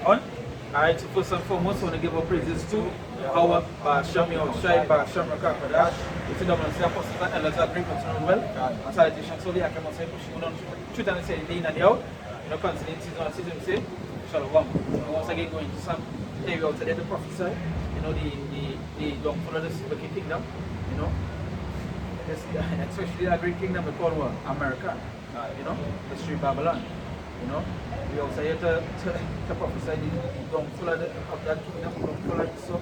On? Alright, so first and foremost, I want to give our praises to our Shami outside, Sham Rakakadash. If you don't want to say apostles and elders are great, but well. And salutations, so I can say, pushing on truth and say the in and the out. You know, considering season, say, Shalom. Once again, going to some area out there to prophesy, you know, the downfall of the wicked kingdom, you know. Especially that great kingdom we call what? America, you know, the street Babylon, you know. We also here to prophesy the downfall of that kingdom, the downfall of the so,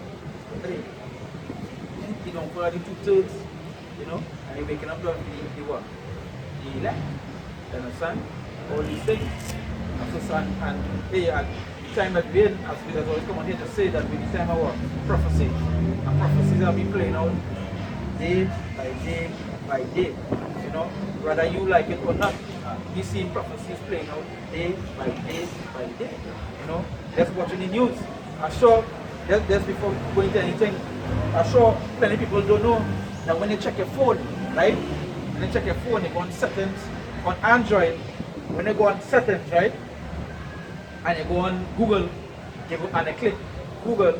the downfall of the 2/3, you know, and you're waking up the what? The elect, you understand? All these things. And hey, at the time that we're in, as we always come on here to say that we're the time of what? Prophecy. And prophecies are being playing out day by day by day, you know, whether you like it or not, you see prophecies playing out day by day by day, you know. Just watching the news, I'm sure, just before going to anything, I'm sure plenty of people don't know that when they check your phone, right, when they check your phone, they go on settings, on Android, when they go on settings, right, and they go on Google, and they click Google,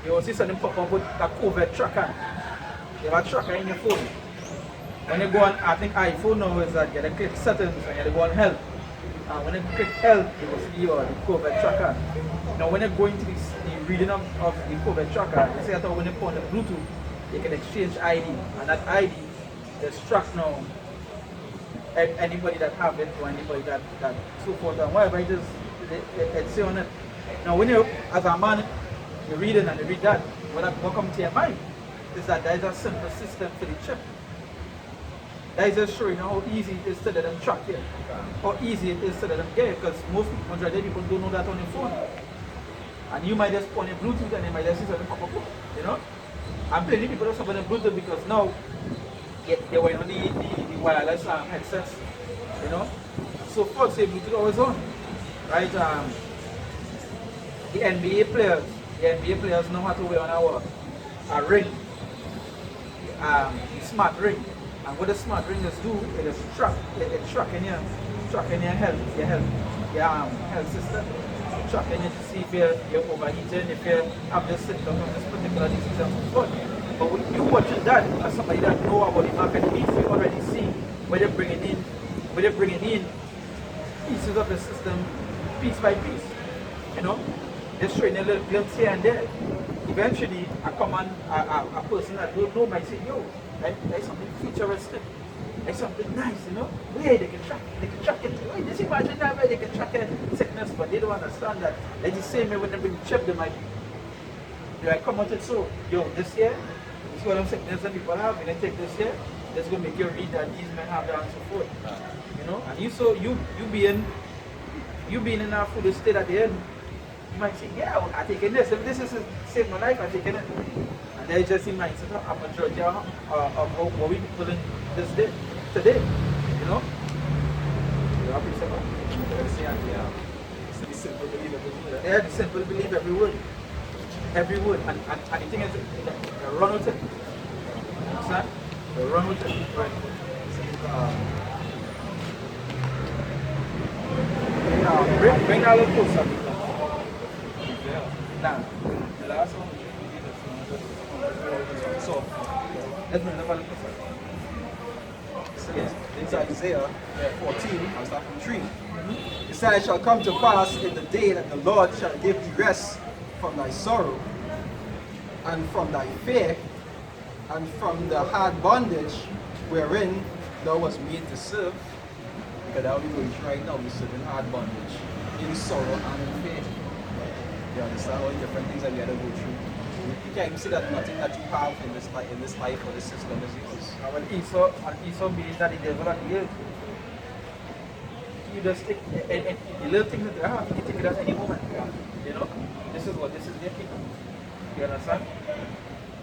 you will see something pop up with a COVID tracker. You have a tracker in your phone. When you go on, I think iPhone now is that you click settings and you go on health. And when you click health, you will see the COVID tracker. Now when you go into the reading of the COVID tracker, you see that when you put on the Bluetooth, you can exchange ID. And that ID is tracked now. Anybody that have it or anybody that so forth and whatever it is, it's on it. Now when you, as a man, you're reading and you read that, what comes to your mind is that there is a simple system for the chip. That is just showing how easy it is to let them track you. How easy it is to let them get it, because most majority of people don't know that on your phone. And you might just put on your Bluetooth and they might just see something pop up, you know? And plenty of people don't have on Bluetooth because now they were on the wireless headsets, you know? So folks say Bluetooth always on, right? The NBA players know how to wear on a ring, smart ring. And what the smart ring does do, it is tracking your health system, tracking you to see if you're overheating, if you have this symptom of this particular disease and so forth. But when you watching that, as somebody that know about the market needs, you already see where they're bringing in pieces of the system, piece by piece. You know, they're showing a little glimpse here and there. Eventually, a person that don't know might say, yo, there's something futuristic, there's something nice, you know, where they can track it. Wait, just imagine that way they can track it sickness, but they don't understand that. Like the same way when they bring the chip, they might come out and so, yo, this year, this is what I'm sickness that people have, when they take this year, that's going to make you read that these men have that and so forth. You know, and you being in a foolish state at the end, you might say, yeah, I'm taking this. If this is to save my life, I'm taking it. And there's just in mindset of a majority of what we people in this day, today, you know? You have to say that? The simple believe every word. Yeah, the simple believe every word. Every word. And the thing is, they run with it. You understand? They run with it. Right. Bring that a little closer. Now, the last one. So, let's bring the value closer. It's Isaiah 14, I'll start from 3. It said, it shall come to pass in the day that the Lord shall give thee rest from thy sorrow, and from thy fear, and from the hard bondage wherein thou wast made to serve. Because that will be going through right now, we're serving hard bondage, in sorrow and in fear. You understand all the different things that we had to go through. You can't see that nothing that you have in this life or this system is yours. And Esau being that the devil at the end, you just take the little thing that they have, you can take it at any moment. You know, this is their kingdom. You understand?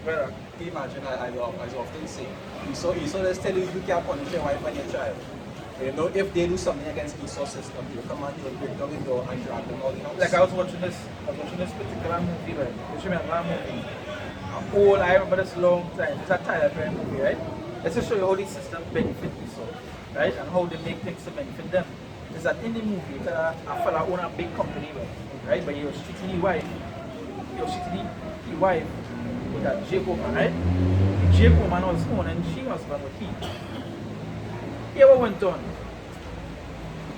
Well, imagine, I often say, Esau just tell you can't punish your wife and your child. You know, if they do something against Esau's system, he'll come and he'll break down the door and drag them out the house. Like I was watching this particular movie, right? You remember that movie? I remember this long time. It's a Tyler Perry movie, right? Let's just show you how the system benefits Esau, right? And how they make things to benefit them. is that in the movie, it's a fella own a big company, right? But he was treating his wife. He was treating his wife with that Jake woman, right? The Jake woman was own and she husband with he. Here what went on?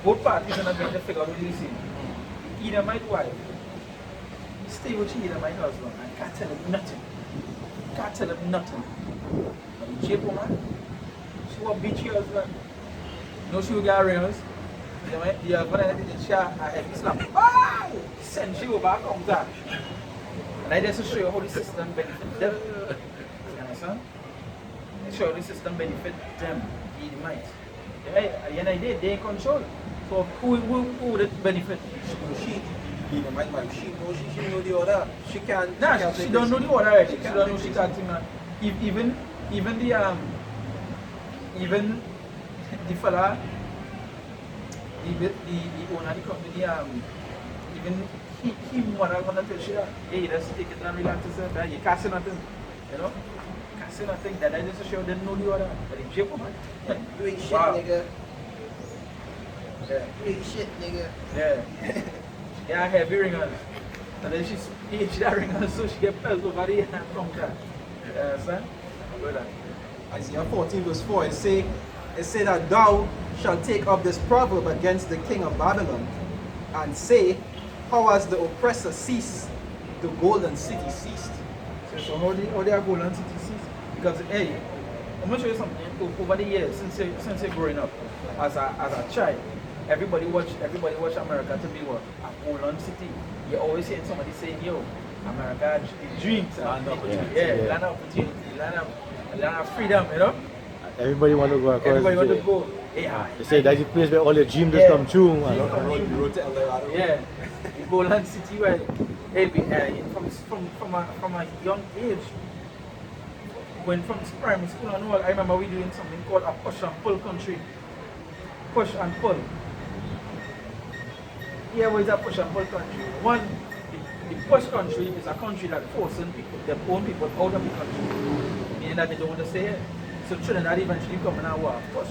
Both parties in a bed, they figure out what you see. The Edomite wife, stay with the Edomite husband and can't tell him nothing. Can't tell him nothing. But the Jake woman, she will beat your husband. No, she will get rings. The husband didn't share a heavy slap. Oh! Send she over back on that. And I just show you how the system benefits them. You understand? I show you the system benefits them, the Edomite. At the end of the day, they in control. So who would it benefit? She, the Edomite wife, she know the order. She can't. Nah, she don't know the order already. She don't know she can't think that. Even the fella, the owner of the company, even he mother gonna tell you that, hey, let's take it and relax yourself, you can't say nothing, you know? Can't say nothing, that I just show you didn't know the order, but it's Jacob, man. You ain't shit, Wow. nigga. Yeah. You ain't shit, nigga. Yeah. Yeah, I have hearing on. And then she that ring on, so she get pelted over the hand from that. You understand? Go that. Isaiah 14 verse 4, it say that thou shalt take up this proverb against the king of Babylon, and say, how has the oppressor ceased, the golden city ceased. So how they are golden city ceased? Because hey, I'm gonna show you something. Over the years, since you're growing up, as a child, everybody watch America to be what? A golden city. You always hear somebody saying, yo, America dreams, land of opportunity, land of opportunity, land of freedom, you know? Everybody want to go across. Everybody want to go. Yeah. They say that's the place where all your dreams just come true. You wrote to El Dorado. Yeah. The golden city where from a young age, when from primary school and all, I remember we doing something called a push and pull country. Push and pull. Here was a push and pull country. One, the push country is a country that forcing people, their own people out of the country. Meaning that they don't want to stay here. So Trinidad eventually coming out with a push.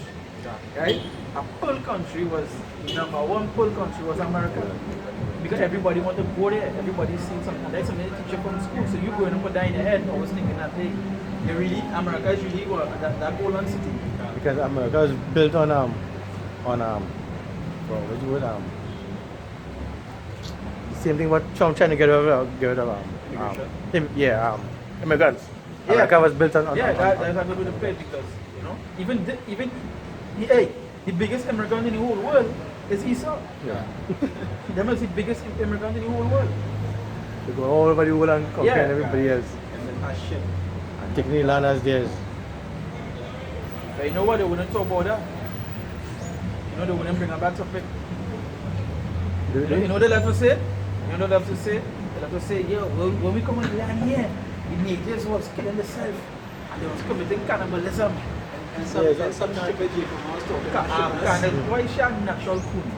Right? A pull country was, number one pull country was America. Because everybody want to go there, everybody seen something. And that's something they teach you from school. So you going to put that in your head, always thinking that they really, America is really what, that golden city. Because America is built on what you would same thing what Trump trying to get over immigrants. Yeah. America was built on that's a good way to play it because, you know, even the biggest immigrant in the whole world is Esau. Yeah. Them is the biggest immigrant in the whole world. They go all over the world and conquer everybody else. Shit. And taking the land as theirs. But you know what, they wouldn't talk about that. You know, they wouldn't bring a back topic. You know they love to say? You know they love to say? They love to say, yo, when we come on the land here, the natives was killing themselves and they was committing cannibalism. And some stupid Jacob was talking Why is she a natural queen?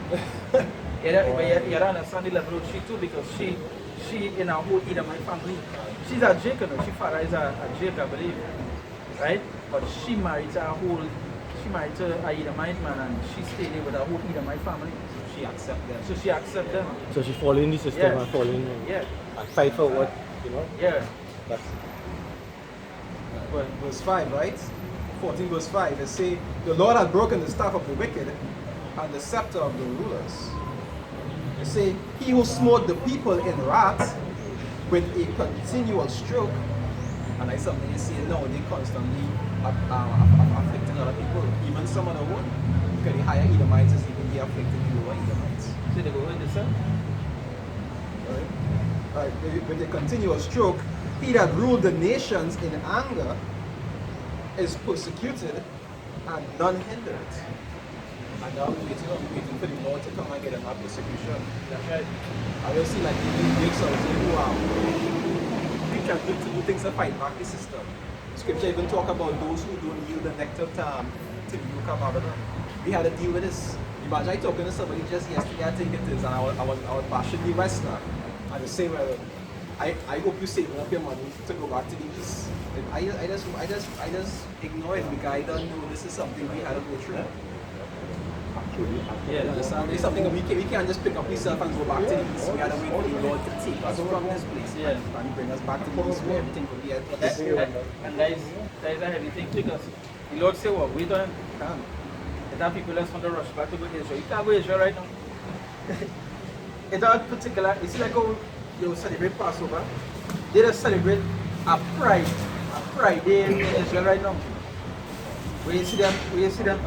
You understand the level of she too because she in her whole Edomite family, she's a Jacob, she father is a Jacob, I believe. Right? But she married to a Edomite man and she stayed there with her whole Edomite family. She accept them. So she accept them. So she fall in the system and fall in and fight for what, you know? Yeah. That's Well, verse 5, right? 14 verse 5, it say, the Lord hath broken the staff of the wicked and the scepter of the rulers. It say, he who smote the people in wrath with a continual stroke. And that's something you see now, they constantly afflicting other people, even some of the one. Because the higher Edomites is even the afflicting the lower Edomites. So they go with the sun. Right. With a continual stroke, he that ruled the nations in anger is persecuted and none hindered. And now we're waiting for the Lord to come and get them out of persecution. That's right. I will see like these big soldiers who are to do things to fight back the system. Scripture even talk about those who don't yield the neck to the yoke of Babylon. We had to deal with this. Imagine I talking to somebody just yesterday, I think it is, and I was bashing the Western. And the same way, I hope you save up your money to go back to the East. I just ignore it because I don't know this is something we had to go through. You understand? It's something that we can't just pick up ourselves and go back to the east. We gotta wait for the Lord to take us from this place and bring us back to the east where everything will be at peace. And that is a heavy thing because the Lord say, well, wait on him. Is that people just want to rush back to go to Israel? You can't go to Israel right now. In that particular, it's like how you celebrate Passover. They just celebrate a pride day in Israel right now. Where you see them, you see them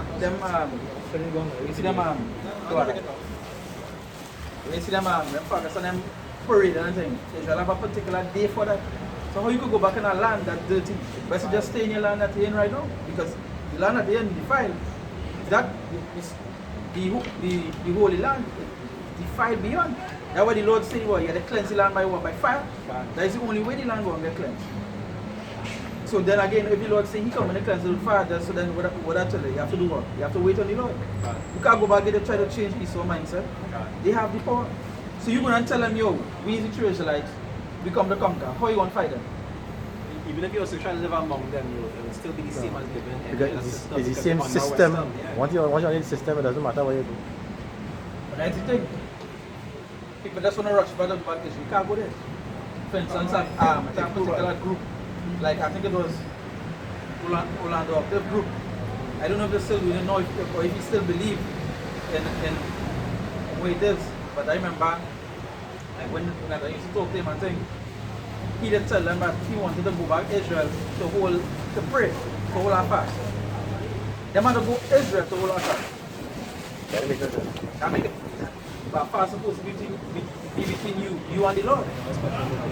focus on them parade and thing. Israel have a particular day for that. So how you could go back in a land that's dirty, but you just stay in your land that you're in right now? Because the land that you're in defiled. That is the holy land, defiled beyond. That's what the Lord said, well, you have to cleanse the land by what? By fire. That is the only way the land will get cleansed. So then again, if the Lord say he come and cleanse the fire, so then what I tell you, you have to do what? You have to wait on the Lord. You can't go back there and try to change his own mindset. They have the power. So you're going to tell them, yo, we the true Israelites, we come to conquer. How you want to fight them? Even if you also try to live among them, it will still be the same as living in Because it's the same system. Once you're in the system, it doesn't matter what you do. But that's the thing. People just want to rush by the back. You can't go there. For instance, a particular group, like I think it was Orlando Octave group. I don't know if they still, know if he still believe in what it is. But I remember like when I used to talk to him and think, he did tell them that he wanted to go back to Israel to pray, to hold our fast. They want to go to Israel to hold our fast. That make it. But fast supposed to be between you and the Lord.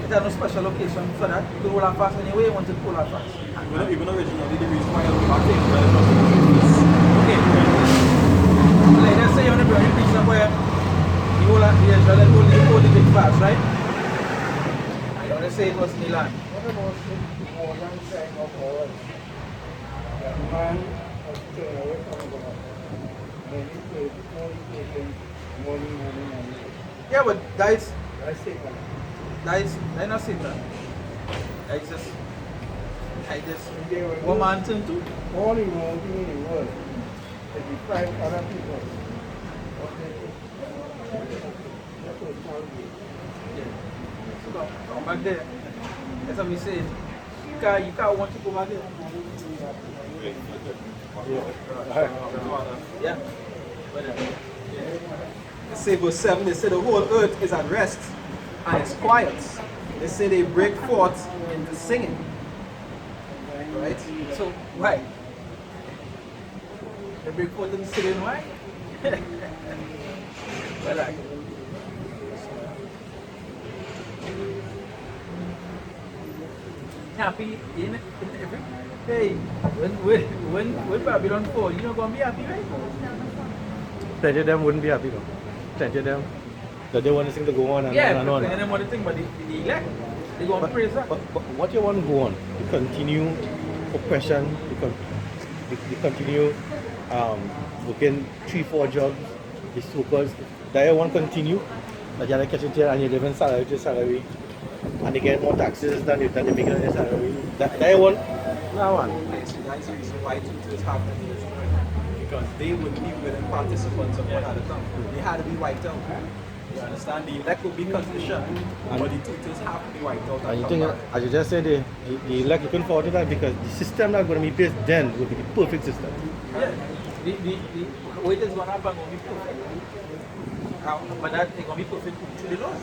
There's no special occasion for that. You can hold our fast anyway you want to hold our fast. Even originally the reason why I go back to Israel was okay. Like let's say you want to bring a preach somewhere, you hold the Israel and hold the big fast, right? Let's say it was Milan. What the most important thing of all that man has stayed away from God. Meditation, morning. Yeah, but that's Satan. that's not Satan. That's just one man turn to. All he wants in the world is to find other people. That's what it's called. Come back there. That's what we say. You can't want to go back there. Yeah. They say verse 7, they say the whole earth is at rest and it's quiet. They say they break forth into singing. Right? So why? They break forth into singing why? Well, like, happy in every hey when Babylon fall, you're not gonna be happy, right? Plenty of them wouldn't be happy though. Plenty of them. That they want this thing to go on and on and on. And then one thing about the elect, they're gonna praise that. But what you want to go on? To continue oppression, to continue working 3-4 jobs, these so-called, that you want to continue, that you have to catch it here and you live in salary to salary. And they get more taxes than they make on their salary. That one, no one. That's the reason why tutors have to be destroyed. Because they would be willing participants of what had to come. They had to be wiped out. You understand? The elect would be conditioned, but the tutors have to be wiped out. And you think, as you just said, the elect looking forward to that because the system that's going to be placed then will be the perfect system. Yeah. The way it's gonna happen will be perfect. But that it's gonna be perfect to the Lord.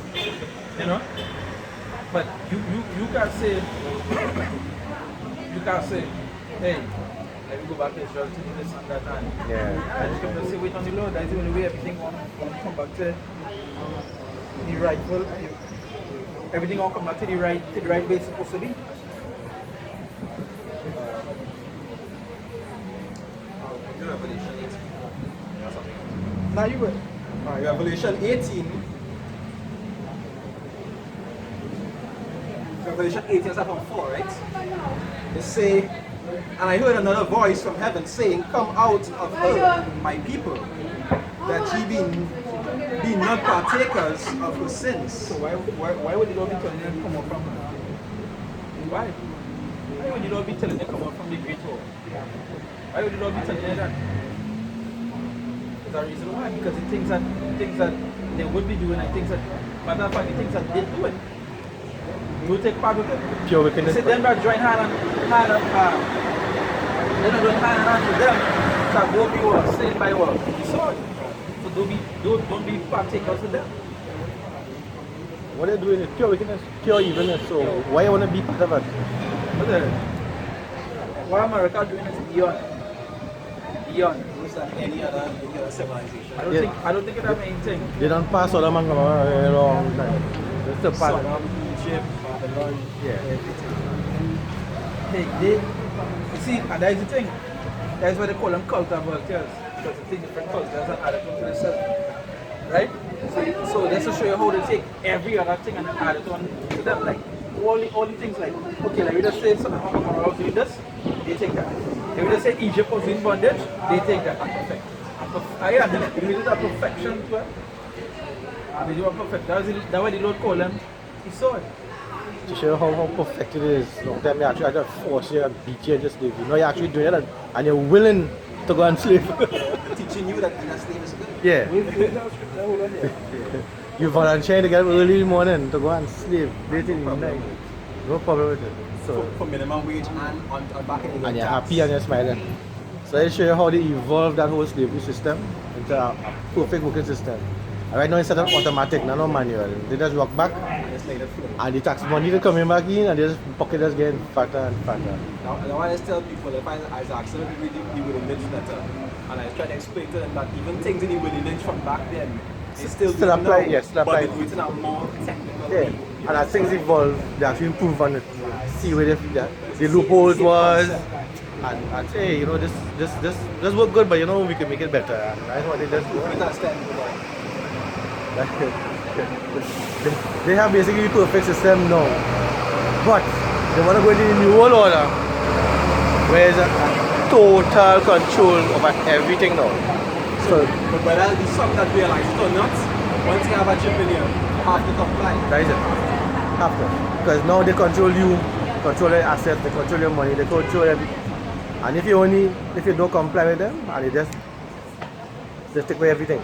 You know? But you can't say, hey, let me go back to Israel to do this and that and Yeah. you can say wait on the Lord, that's the only way everything will come back to the rightful, everything will come back to the right way it's supposed to be. Revelation 18. Now you will. Alright, Revelation 18. Revelation 18 starts from 4, right? They say, and I heard another voice from heaven saying, come out of her, my people, that ye be not partakers of her sins. So why would the Lord be telling them to come up from her? Why? Why would the Lord be telling them to come up from the great hall? Why would the Lord be telling them that? There's a reason why, because the things that they would be doing and things that, matter of fact, the things that they're doing, you will take part of it. Pure wickedness. Say them that join hand they're not doing hand with them, so go be what, slain by what? The sword. So don't be partakers with them. What they're doing is pure wickedness, pure evilness. So why you want to be part of it? But what America doing is beyond. Worse than any other civilization. I don't think it have anything. They don't pass all the man a long time. That's the part. Sodom, Egypt, Babylon, Yeah. everything. They you see, and that's the thing. That's why they call them cult of vultures. Because they take different cultures and add it onto themselves. Right? So that's to show you how they take every other thing and add it on to them. Like all the things like, okay, like we just say something about doing this, they take that. If we just say Egypt was in bondage, they take that and perfect. They made it a perfection to it. And they do a perfect. That's why the Lord called them His sword. To show how perfect it is. Long time they actually just force you and beat you and just slave you. No, you're actually doing it and you're willing to go and slave. Teaching you that being a slave is good. Yeah. Hold on there. You volunteer to get up early in the morning to go and slave late in the night. No problem with it. So For minimum wage and on back in and you're happy and you're smiling. So I show you how they evolved that whole slavery system into a perfect working system. And right now it's set up automatic, no manual. They just walk back It's like the flow. and the tax money they coming back in and they just pocket just getting fatter and fatter. Now I always tell people, if I was asking them to read the Willie Lynch letter, and I try to explain to them that even things in the Willie Lynch from back then, they still Still do apply, now, yes, still apply. but they do it in a more technical Yeah. way. And as things evolve, they actually improve on it. See where the loopholes was and say, you know, this work good, but you know we can make it better. And that's what they just do. You understand? They have basically the perfect system now. But they want to go into the new world order where there's a total control over everything now. So But whether it be something that realize it or not, once you have a chip in here, you have to comply. that is it. Have to. Because now they control you, control your assets, they control your money, they control everything. And if you don't comply with them, and they just take away everything.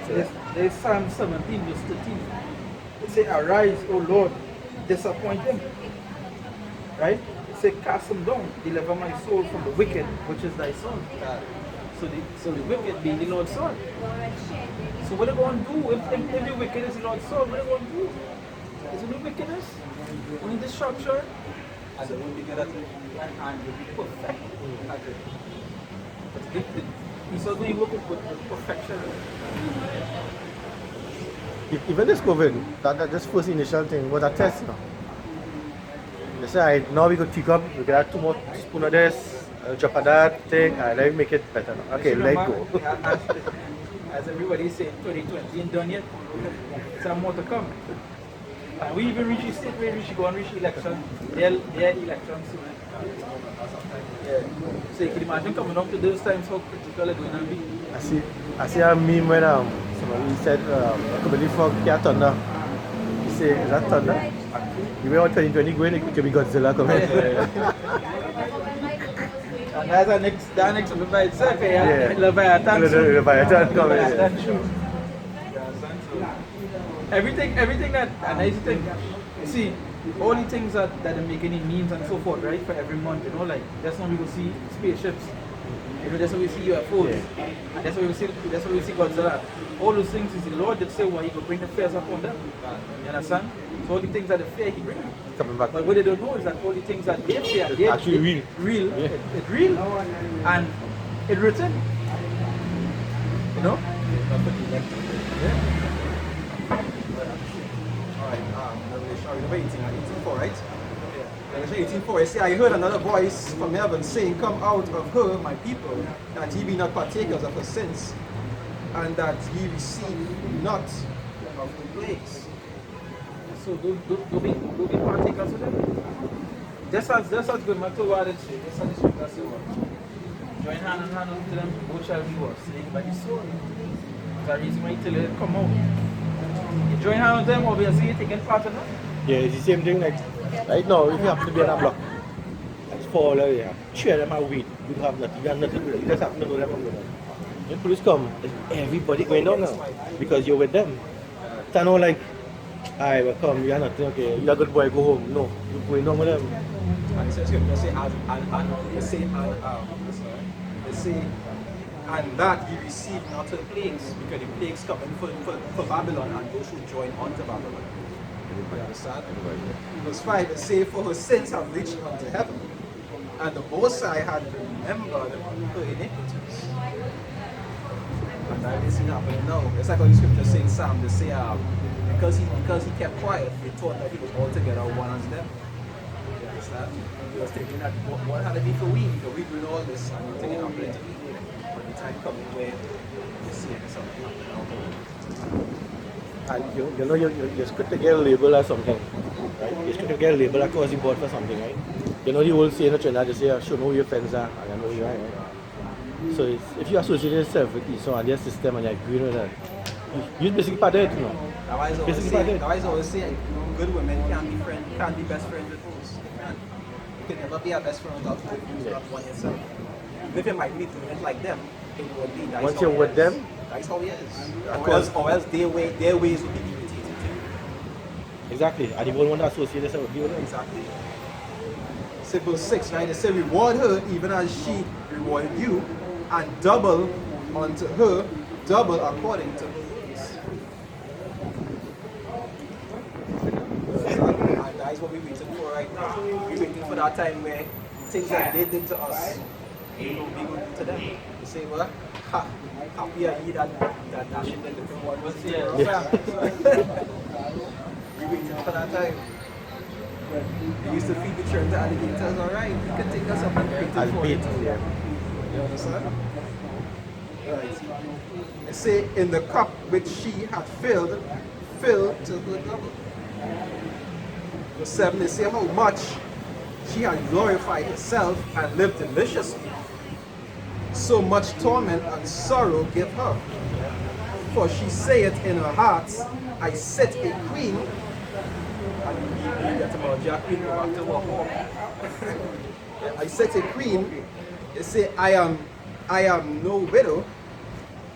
So, There's Psalm 17 verse 13. It say, arise, O Lord, disappoint him. Right? It say, cast him down, deliver my soul from the wicked, which is thy son. So the wicked being the Lord's son. So what are they going to do? If the wicked is the Lord's son, what are they going to do? Is it the wickedness? Only destruction? And they won't be good at it. And will be perfect at it. But he's also going to work with perfection. even this COVID, that this first initial thing was a test. You know. They say, "Alright, now we could pick up, we can add 2 more spoon of this, drop of that thing, and let me make it better. Now. Okay, let go. As everybody is saying, 2020 ain't done yet. Some more to come. And we even reach the state where we should go and reach election. Their elections soon. Yeah. So you can imagine coming up to those times how critical it's going to be. I see a meme when somebody said, I could believe for Kia Thunder. He say, is that Thunder? You way on 2020 going, it could be Godzilla coming. And that's our next one by itself. Yeah. Leviathan. Leviathan coming. That's true. Everything that, and I think, see, all the things that are making it memes and so forth, right, for every month, you know, like, that's when we will see spaceships, you know, that's when we see UFOs, and that's when we see Godzilla. All those things is the Lord that say, well, He will bring the fears upon them, you understand? So all the things that they fear, He brings. Coming back. But what they don't know is that all the things that they fear, It's actually real. Yeah. It's real, and it's written, you know? Yeah. Revelation 18:4, right? Revelation 18:4, it says, I heard another voice from heaven saying, come out of her, my people, that ye be not partakers of her sins, and that ye receive not of the plagues. So don't be partakers of them. Just as good matter what it says, just as the scripture says. Join hand in hand unto them, both shall be what? Slain by the sword. That's the reason why you tell you come out. You join hand with them, obviously you're taking part in them. Yeah, it's the same thing like right now if you happen to be on a block. It's fall there. Cheer them out weed. You have nothing. You have nothing to do. You just happen to know them. When police come, everybody going down now because you're with them. It's not like, I will come, you're nothing, okay, you're a good boy, go home. No, you're going down with them. And it says here, they say, they say, and that he received not the plagues, because the plagues coming for Babylon and those who join unto Babylon. You understand? Verse 5, it says, for her sins have reached unto heaven, and the Most High had remembered her iniquities. And I didn't see that happening now. It's like how the scripture say in Psalm, they say, because he kept quiet, they thought that he was altogether one as them. You understand? He was thinking that what had to be for we, because we doing all this, and we're taking our plenty of people. But the time coming where you see something happening. And you know, you're script to get a label or something, right? You're script to get a label across the board for something, right? You know the old saying in Trinidad, they say, show know who your friends are, and I know you are, right? So if you associate yourself with Esau and their system and you agree with that, you're basically part of it, you know. That's why I always say, good women can't be best friends with fools. You can never be a best friend without fools, not one yourself. If you might be doing it like them, it would be nice. Once you're with them, that's how it is. Or else their ways would be irritating to you. exactly, and you won't want to associate yourself with them. Exactly. Say verse 6, right? They say, reward her even as she rewarded you, and double unto her, double according to her ways. And that is what we're waiting for right now. We're waiting for that time where things that they did to us, we will do to them. You say, what? Happy are ye that dashing in the one was here. We're waiting for that time. We used to feed the children to alligators, alright, you can take us up and create it for it. You understand? Right. They say, in the cup which she had filled, fill to her double. Verse 7, they say how much she had glorified herself and lived deliciously. So much torment and sorrow give her. For she saith in her heart, I set a queen. And you get about Jack Queen, go back to walk home. I set a queen. They say, I am no widow,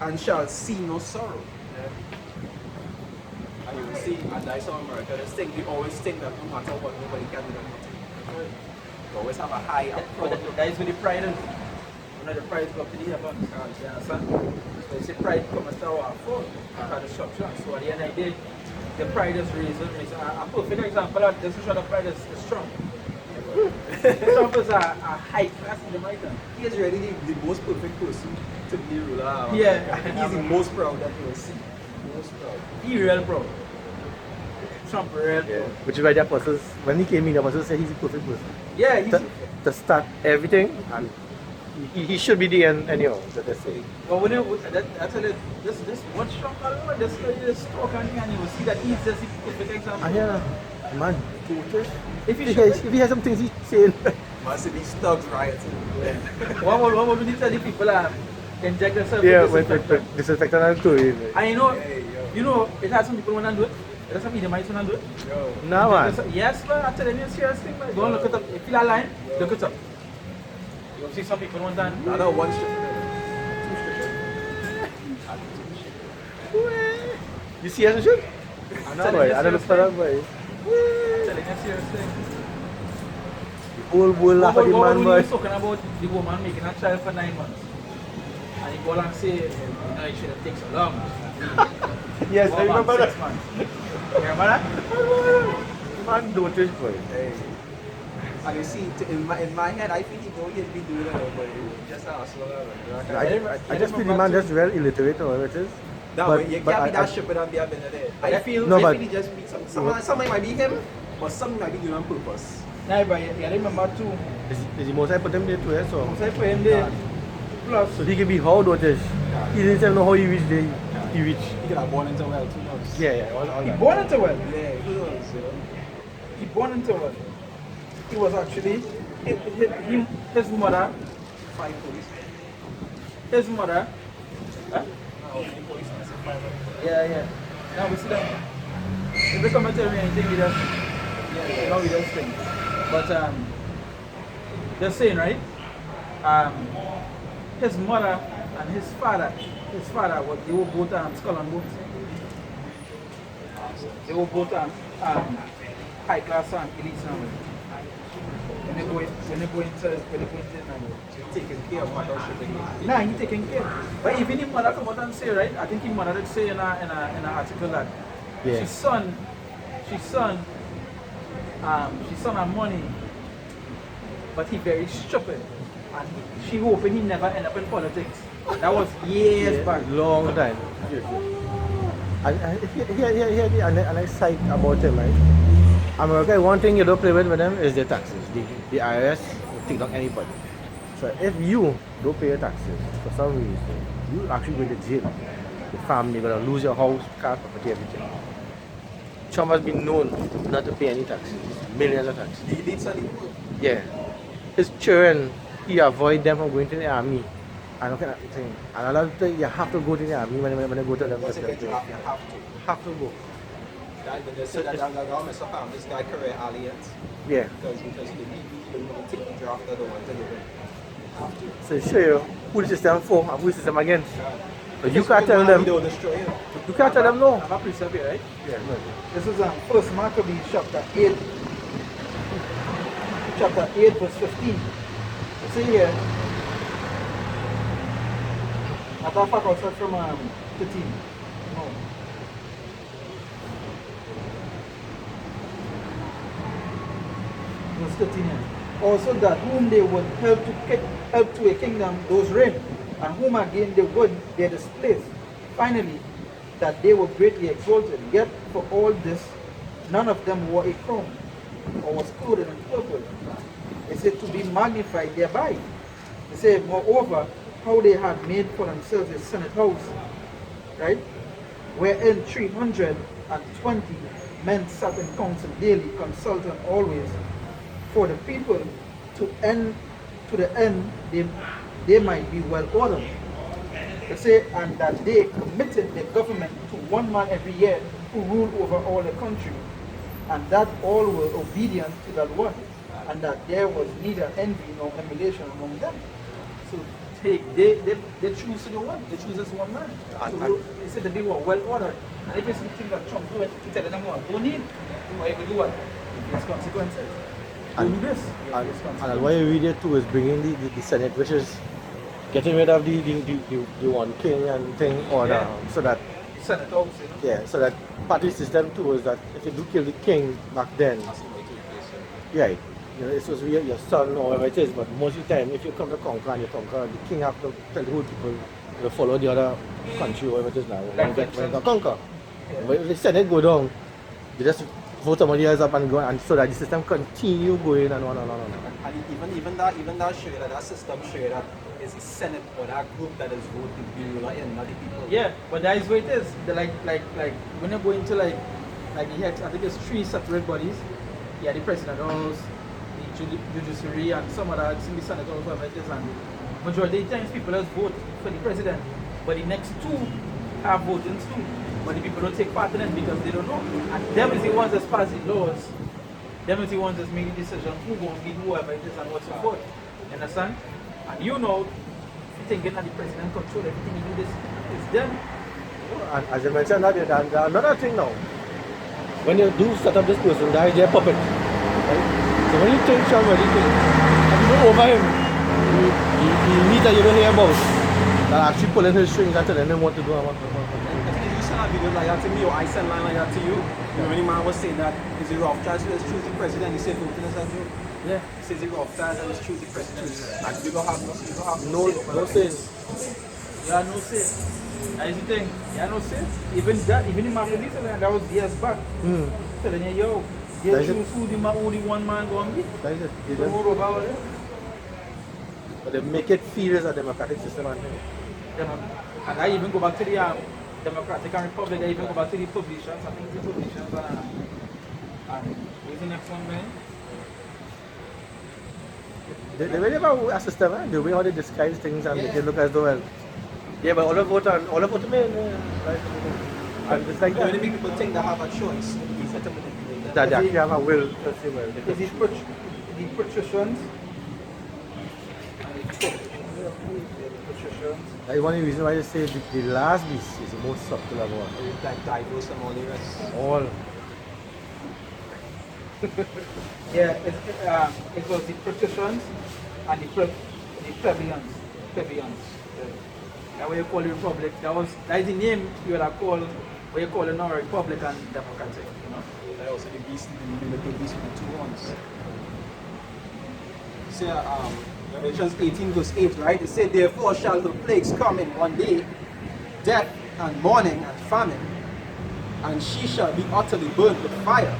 and shall see no sorrow. And you will see, and that's how America, we always think that no matter what, nobody can do nothing. You always have a high up. But that is where the pride is. When the pride go up to the heaven, you understand? So you see pride come and start our phone, after the structure. So at the end of the day, the pride is raised. A perfect example of this is why the pride is strong. Trump is a high class in Jamaica. He is really the most perfect person to be ruler. Yeah. He's the most proud that you will see. Most proud. He real proud. Trump real proud. Which is why the apostles, when he came in, the apostles said he's a perfect person. Yeah, he's to start everything, and he should be the end anyhow, that they say. but when actually this one Trump alone, this talk and you will see that he's just a perfect example. Yeah, man, If if he has some things he's saying. Man, see these thugs rioting. what would you tell the people inject themselves with with disinfectant and chlorine. and you know, it has some people want to do it. There's some Edomites want to do it. No, man. Yes, man, I'm telling you, serious thing, man. Go and look it up. If you're line, look it up. You'll see some people want that. I know one strip. You see as a shoot? I'm No, telling boy, you, I don't look serious for that, thing. boy. I'm telling you, serious thing. Whole world laugh at the man, What boy. was talking about the woman making a child for 9 months? And he go and say, you know, it shouldn't take so long. Yes, I remember 6 that. months. You remember that? Man, don't touch, boy. Hey. And you see, in my head, I think he'd be doing it, but just ask. I just feel the man just well illiterate or whatever it is. No, but you can't be that stupid and be a millionaire. I feel he just be somebody might be him, but something might be doing on purpose. Nah, but you remember too. Is the most I put him there too, so. Once I put him there, plus, So he can be how dotish. He didn't even know how he reached there. He reached. He could have born into well, who knows? Yeah, all he that. born into well. Yeah, who knows, you know? He born into well. He was actually, his mother, 5 police. his mother, huh? Oh, 3 police, I said 5. Yeah. Now we see that. If they come and tell me anything, we just, you know, we just think. But they're saying, right? His mother and his father, they were both skull and bones. They were both high class and elite family. When they go into Taking care of what else should they do? nah, he taking care. But even his mother come out and say, right? I think his mother did say in an article that Yeah. his son had money, but he very stupid. And she hoping he never end up in politics. That was years back. Long time. And here the another side about him, right? America, one thing you don't play with them is their taxes. The IRS will take down anybody. So if you don't pay your taxes for some reason, you actually go to jail. Your family gonna lose your house, car, property, everything. Trump has been known not to pay any taxes, millions of taxes. The elites are the poor. Yeah. His children, he avoid them from going to the army. And that kind of thing. And a lot of times you have to go to the army when they go to them. Once again, you have to. Have to go. They said that mess up this guy career alliance. Yeah. Because he didn't take the draft of the one to live in. Have to. So it show you who the system for and who the system against. So you Because can't tell them. they'll destroy you. You can't tell them no. I have a precept here, right? Yeah, no. This is First Maccabees chapter 8. Chapter 8 verse 15. See here. I thought I was from 13. No. Verse 13 here. Also that whom they would help to a kingdom, those reign, and whom again they would, they displaced. Finally, that they were greatly exalted. Yet for all this, none of them wore a crown, or was clothed in purple. They said to be magnified thereby. They say, moreover, how they had made for themselves a senate house, right? Wherein 320 men sat in council daily, consulting always for the people to the end they might be well ordered. They say, and that they committed the government to one man every year who ruled over all the country, and that all were obedient to that one, and that there was neither envy nor emulation among them. So they choose to do one. They choose this one man. So they said that they were well ordered. And if it's something that Trump do it, he tell them, don't need, or you do what? There's consequences. Don't do this. And what you read here too is bringing the Senate, which is getting rid of the one king and thing order, so that Senate house, you know? yeah, so that party system too is that if you do kill the king back then, yeah, you know, it's supposed to be your son or whatever it is, but most of the time if you come to conquer and you conquer, the king have to tell the whole people to follow the other country or whatever it is now when you conquer. But if the Senate go down, they just vote somebody else up and go, and so that the system continue going and on and on and on. And even that show you that system show you that it's the Senate or that group that is voting the ruler in, not the people. Yeah, but that is what it is. They're like when you go into like you had, I think it's 3 separate bodies. Yeah, the president house, the judiciary, and some other the Senate house, whatever it is. And majority of the times people just vote for the president, but the next 2 have votings too. But the people don't take part in it because they don't know. And them is the ones that pass the laws. Them is the ones that make the decision who going to be whoever it is and what to vote. You understand? And you know, thinking that the president control everything he do this is them. And as I mentioned earlier, and another thing now, when you do set up this person, that is their puppet. Right? So when you think somebody, and you go over him, he needs that you don't hear about, that actually pulling his strings and telling him what to do and what to do. Videos like that to me, or I send line like that to you. When the man was saying that is it rough charge, let's choose the president. He said voting is that you. Yeah. He says it rough charge, let's choose the president. And you don't have No say. You have no say. That is the thing. You have no say. Even the Maccabees, that was years back. Telling you, yo, they choose who the one man going to be. That is it. Don't worry about it. But they make it feel as a democratic system. And I even go back to the Democratic and Republic, I even go back to the publishers. I think the publishers and who's the next one, man? they really have a system, eh? The way how they disguise things and make it look as though, well, yeah, but all of vote men, right? And it's like that. Many people think they have a choice. He said to manipulate That they actually have a will to say, well, Because the patricians, patricians, That's one of the reasons why they say the last beast is the most subtle of all. It's like diverse from all the rest. All. yeah, it was the patricians and the plebeians. Plebeians. That's what you call the republic. That is the name you would have called what you call it now, republic and democratic, you know. That also the beast, the little beast with the 2 horns. See, Revelations 18 verse 8, right? It said, therefore shall the plagues come in one day, death and mourning and famine, and she shall be utterly burned with fire.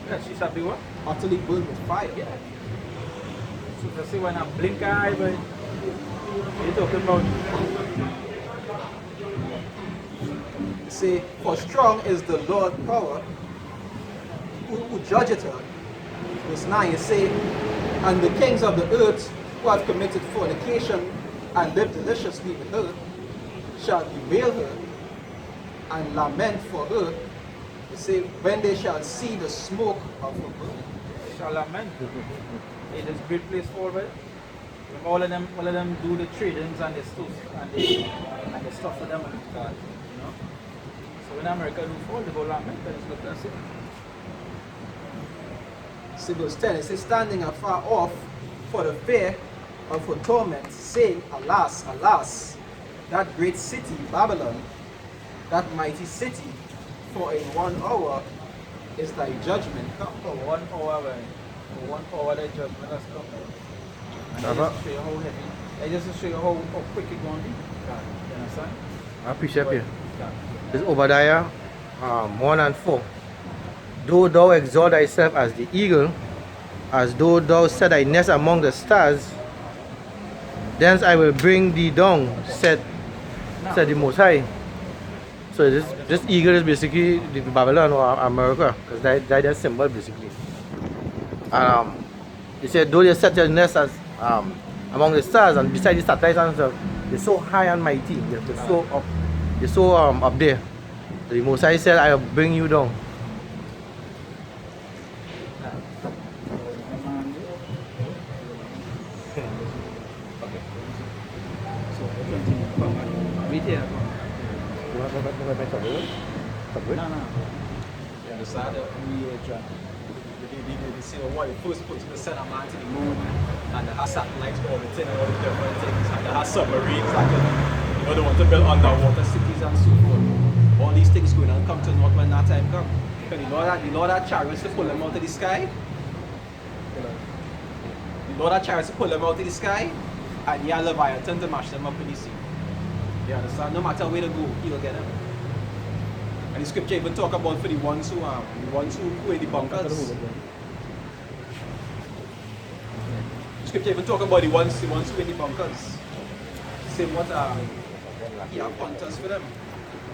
Yeah, she shall be what? Utterly burned with fire. Yeah. So you see when I blink an eye, but you're talking about Say, for strong is the Lord power, who judgeth her. Verse 9, it say, and the kings of the earth who have committed fornication and lived deliciously with her shall bewail her and lament for her. It say, when they shall see the smoke of her burning. shall lament. It is a great place for it. All of them do the tradings and the stuff and the stuff for them, you know. So when America do fall, they go lament, and it's not that's it. See verse 10, it says, standing afar off for the fear of her torment, saying, alas, alas, that great city, Babylon, that mighty city, for in 1 hour is thy judgment come. For 1 hour, for 1 hour the judgment has come. And they just show you how heavy. They just show you how quick it's going to be. You understand? I appreciate you. Yeah. This is Obadiah 1 and 4. Though thou exalt thyself as the eagle, as though thou set thy nest among the stars, thence I will bring thee down, said the Most High. So this eagle is basically the Babylon or America, because that's their symbol basically. And he said, though they set your nest as among the stars and beside the satellites and stuff, they're so high and mighty, they're so up there. So the Most High said, I will bring you down. So we continue. Come on. Wait here. No. You understand that they say, what it first put to the center man to the moon, and they have satellites orbiting and all the different things, and they have submarines that they want to build underwater cities and so forth. All these things going on come to naught when that time comes. Because the Lord had chariots to pull them out of the sky. The Lord had chariots to pull them out of the sky, and he had Leviathan to mash them up in the sea. You understand? No matter where they go, he'll get them. And the scripture even talk about for the ones who in the bunkers. Scripture even talk about the ones who in the bunkers. Say what he have hunters for them.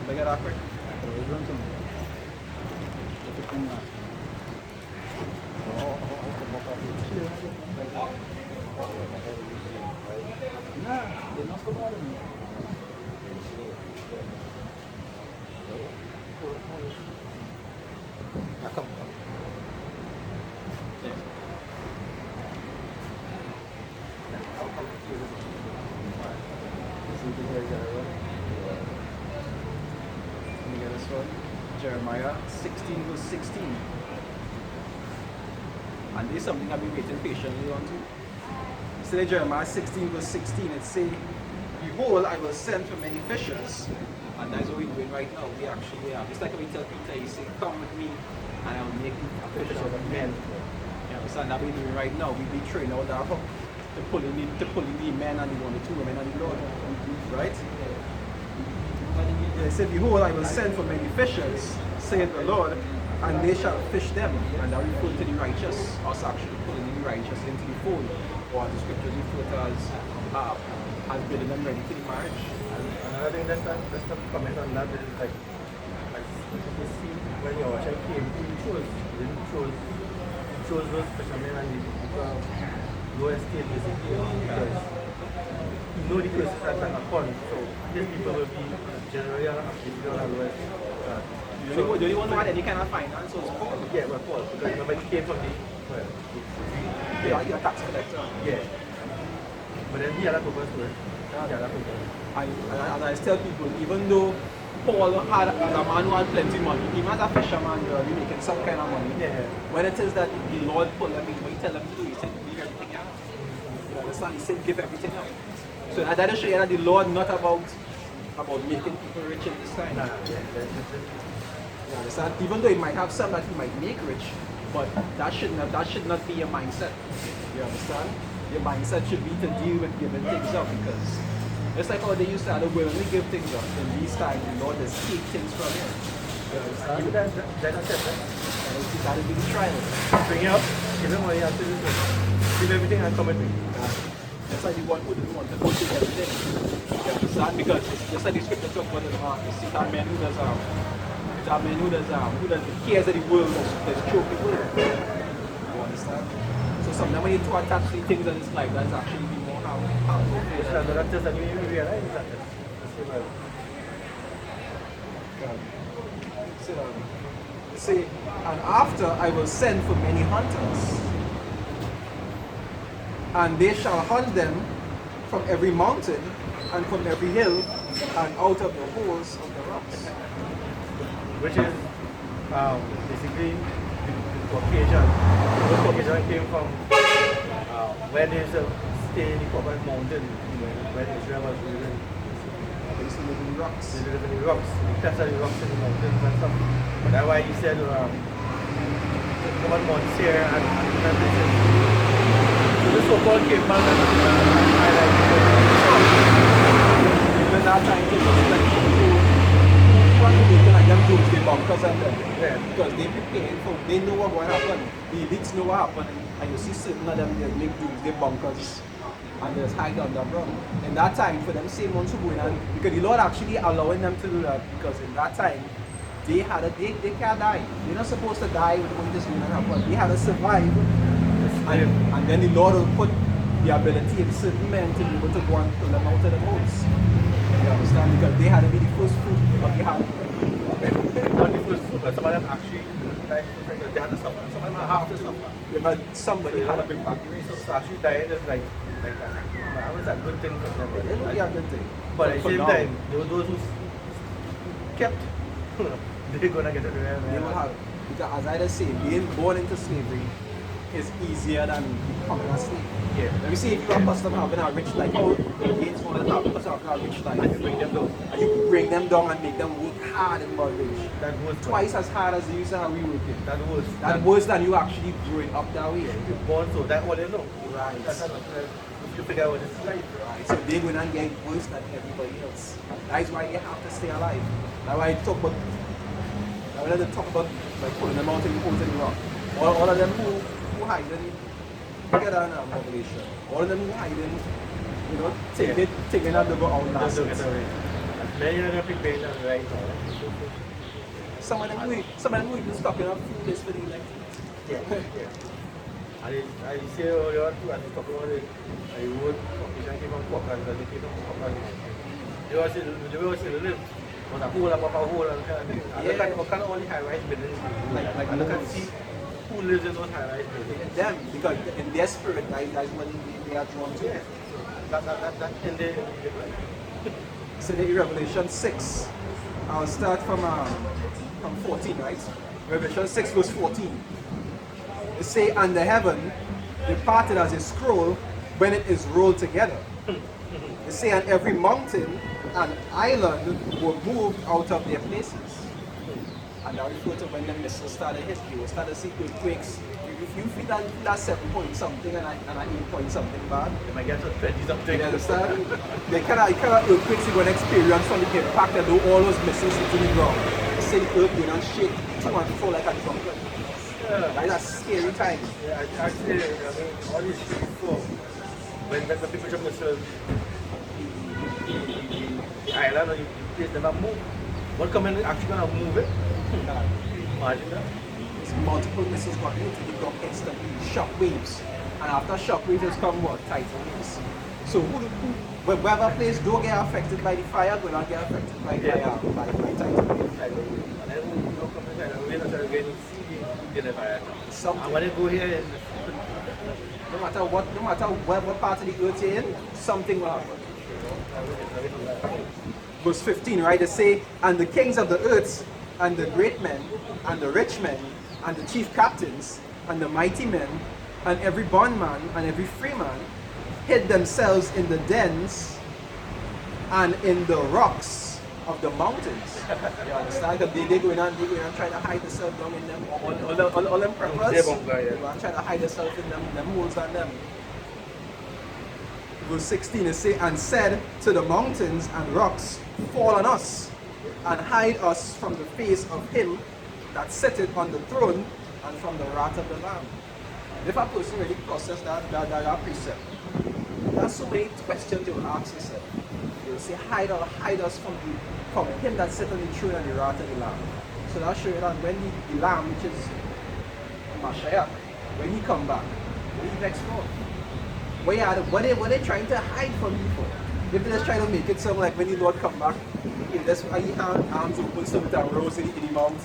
Look at that quick. Jeremiah 16 verse 16. And this is something I've been waiting patiently on to. Say Jeremiah 16 verse 16, it say, behold, I will send for many fishers. And that's what we're doing right now. We actually are. It's like when we tell Peter, he say, come with me and I will make you a fisher of men. You understand that we're doing right now? We be training out that hook to pull in the men and the 1 or 2 women and the Lord. Right? It said, behold, I will send for many fishers, saith the Lord, and they shall fish them. And that refer to the righteous, us actually pulling the righteous into the fold, or as the scriptures refer to as building them ready for the marriage. Another thing that's a comment on that is like, as you see when your watching came, he chose those fishermen and the lower state basically because you know the places that are upon, so these people will be generally on the lower state. The only one who had any kind of finance was Paul. Yeah, well, Paul, because remember he came from the Yeah, you're a tax collector. yeah. But then he had a purpose to it. And I tell people, even though Paul had, as a man who had plenty money, even as a fisherman, you're already making some kind of money. Yeah. When it is that the Lord pulled them in, what you tell them to do, he said, leave everything out. You understand? He said, give everything up. So that just show you that the Lord not about making people rich in this time. You understand? Even though he might have some that he might make rich, but that should not be your mindset. You understand? Your mindset should be to deal with giving things up, because it's like how they used to have the willingly give things up. In these times, the Lord has take things from you. You understand? That's it, right? And that is the trial. Bring it up, give him what he has to do. Give everything and come with me. That's like the one who doesn't want to go through everything. You understand? Because just like the scripture talks about the see that man who does the cares of the world that's choking the world. You understand? So sometimes when you try to attach the things in this life, that's actually be more harmful. That's just that you realize that. See, and after I will send for many hunters, and they shall hunt them from every mountain and from every hill and out of the holes of the rocks. Which is basically the Caucasian. The Caucasian came from where they used to stay in the Caucasus Mountain, where Israel was ruling. They used to live in rocks. They live in the rocks, the tested the rocks in the mountains and stuff. But that's why he said, come on, Mount Seir and different places. So the so-called caveman Even that time, they just like making like them doomsday bunkers and them. Yeah. Because they prepared for, they know what's going to happen. The elites know what happened. And you see certain of them, they make doomsday bunkers and they just hide underground. In that time, for them same ones who go in, and because the Lord actually allowing them to do that, because in that time, they can't die. They're not supposed to die when this going to happen. They had to survive. And then the Lord will put the ability in certain men to be able to go and pull them out of the holes. You understand? Because they had to be the first fruit of the harvest. Not the first fruit, but some of them actually, like, they had to suffer. Some of them have to suffer. Yeah, but somebody had to bring back the race. So actually dying is like that was a good thing for them. It would be a good thing. But at the For same now, time, there were those who kept, they're gonna get it around. they will have, because as I just say, being born into slavery is easier than becoming a slave. Yeah. Let me see if you're accustomed to having a rich life, how against one that have accustomed to having a rich life. And you bring them down. And you bring them down and make them work hard in bondage. That was Twice as hard as they used to have we working. That Worse than you actually growing up that way. you're born so that what they know. Right. That's how you figure out what it's like. Right. So they go and get worse than everybody else. That's why they have to stay alive. That's why I talk about, I wanted to talk about like pulling them out in the rock. All of them who hiding, get on a motivation. All of them who hiding, you know, taking them to go out last. Don't get away. Then you're not prepared and right now. Some of them who even stuck in a few days for the election. Yeah. I say earlier too, as we talk about it, I would Caucasian came from Caucasus, they came from Caucasus. They were still live. Was a hole above a hole and kind of thing. And look at all the high-rise buildings. Like and look and see who lives in those high-rise buildings. Them, because in their spirit, that's what they are drawn to. Yeah. That in the So in Revelation 6, I'll start from 14, right? Revelation 6 verse 14. It say, and the heaven departed as a scroll when it is rolled together. It say, and every mountain and island were moved out of their places. And that refers to when the missiles started hitting you, started to see earthquakes. If you feel that 7 point something and an 8 point something bad, they might get to 20 something. you understand? They kind of earthquakes you're going to experience from the impact and all those missiles hitting the ground. The same earth going and shake to and fro like a trumpet. Yeah. That's a scary time. Yeah, actually, I mean, all these things before, when people jump themselves, the island or the place never move. What come in actually gonna move it? Imagine that. It's multiple missiles going into the ground instantly, shock waves. And after shock waves has come what? Tidal waves. So wherever place don't get affected by the fire, will not get affected by tidal waves. And then we don't come inside and we're not getting get the fire. And when they go here, No matter what part of the earth you're in, something will happen. Verse 15, right? They say, and the kings of the earth, and the great men, and the rich men, and the chief captains, and the mighty men, and every bondman, and every freeman, hid themselves in the dens and in the rocks of the mountains. You understand? Because they go in and try to hide themselves down in them, all them purpose. They go and try to hide themselves in them holes and them. Verse 16 is say, and said to the mountains and rocks, fall on us, and hide us from the face of him that sitteth on the throne, and from the wrath of the Lamb. If a person really process that precept, there's so many questions you will ask yourself. You will say, hide us from him that sitteth on the throne and the wrath of the Lamb. So that'll show you that when the Lamb, which is Mashiach, when he come back, what he next for? What are they trying to hide from you for? If they're just trying to make it something like when the Lord come back, he just arms open, some with a rose in the mouth,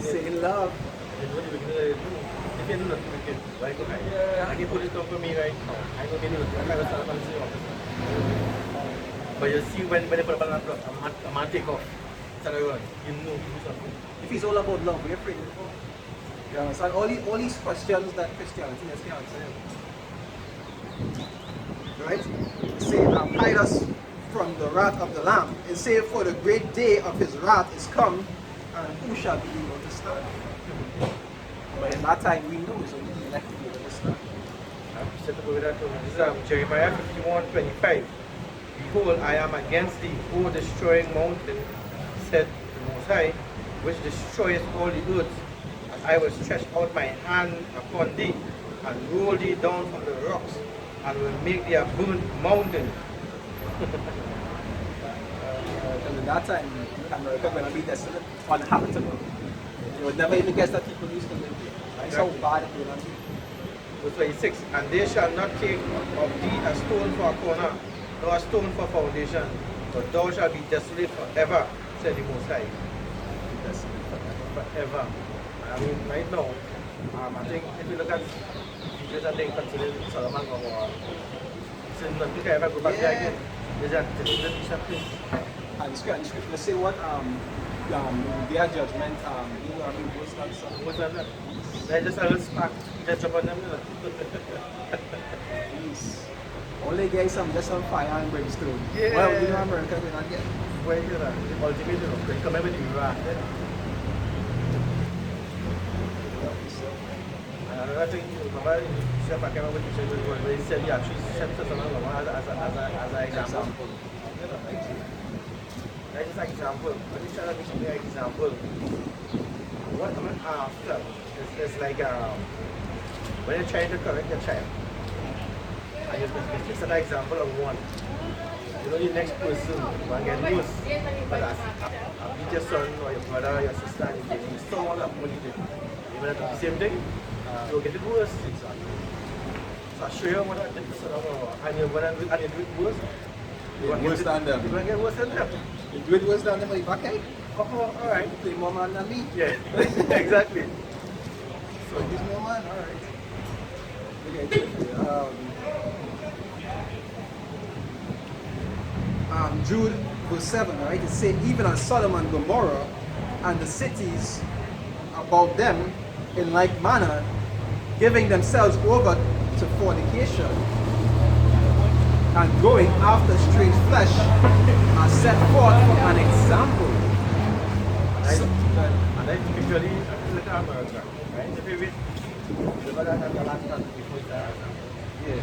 saying love. If you do not make it, like, I can put it up for me right now. I don't mean I can't start on the office. But you see when they put up on that block, I'm going to take off. So you know, If it's all about love, we're afraid of it. You understand? All these questions that Christianity has to answer. Right? It say, hide us from the wrath of the Lamb. It say, for the great day of his wrath is come, and who shall be able to stand? But in that time, we know it's only the elect to be able to stand. This is Jeremiah 51:25. Behold, I am against thee, O destroying mountain, said the Most High, which destroyeth all the earth. And I will stretch out my hand upon thee, and roll thee down from the rocks, and will make thee a burnt mountain. And in that time, America is going to be desolate, uninhabitable. You would never even guess that people used to live there. That's how bad it will be. Verse 26. And they shall not take of thee a stone for a corner, nor a stone for foundation, but thou shalt be desolate forever, said the Most High. Desolate Forever. I mean, right now, I think if you look at videos that they consider Solomon or so nothing can ever go back there again. There's a decent place. And scripture say what their judgment, what's that song? What's that? They just a little spark, just jump on them. Please. All they get is just some fire and brimstone. Yeah. Well, we know America, we're not getting. Where you that? The ultimate, you know, they come in with the wrath. And another thing, remember, Chef, I came up with the children where he said he actually set someone as an example. That's just an example. When you try to make something an example, what I'm after is like when you're trying to correct your child, and you just an example of one. You know, your next person will get loose. But as beat your son or your brother or your sister, and you still want to bully them. Even at the same thing, you'll get it worse. So I show you what I did to son and you do it worse. Worse than them. You're going to get worse than them. You do it worse than them, like back, eh? Oh, alright. You play more man than me. Yeah, exactly. So he's more man, alright. Jude verse 7, right? It said, even as Sodom and Gomorrah and the cities about them in like manner, giving themselves over to fornication and going after strange flesh, are set forth for an example. And I typically look at America, right? If you read, remember that the last time before that. Yeah.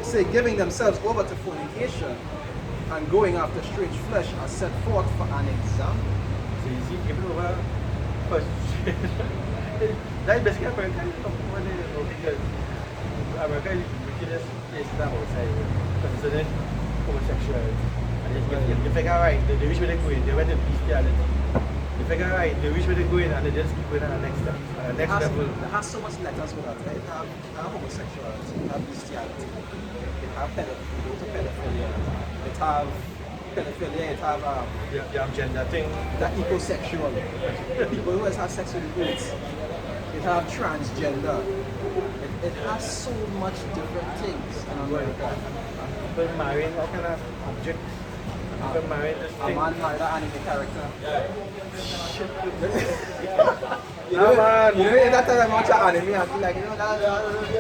Say, giving themselves over to fornication and going after strange flesh are set forth for an example. So you see, giving over first. That's basically America, because America is the wickedest place in the outside, concerning homosexuality. And you figure, right, they reach where they're going, they went to bestiality. You figure, right, they reach where they're going and they just keep going on the next step. The next level. There has so much letters with that. It have homosexuality, it have bestiality, it have pedophilia, it have pedophilia, it have You have gender thing. the ecosexual, people who have sex with the birds. It have transgender. it has so much different things in America. People marrying all kind of objects. People marrying this A thing. man married an anime character. You Nah, know, man. you know, that time I watch an anime, I feel like, you know, that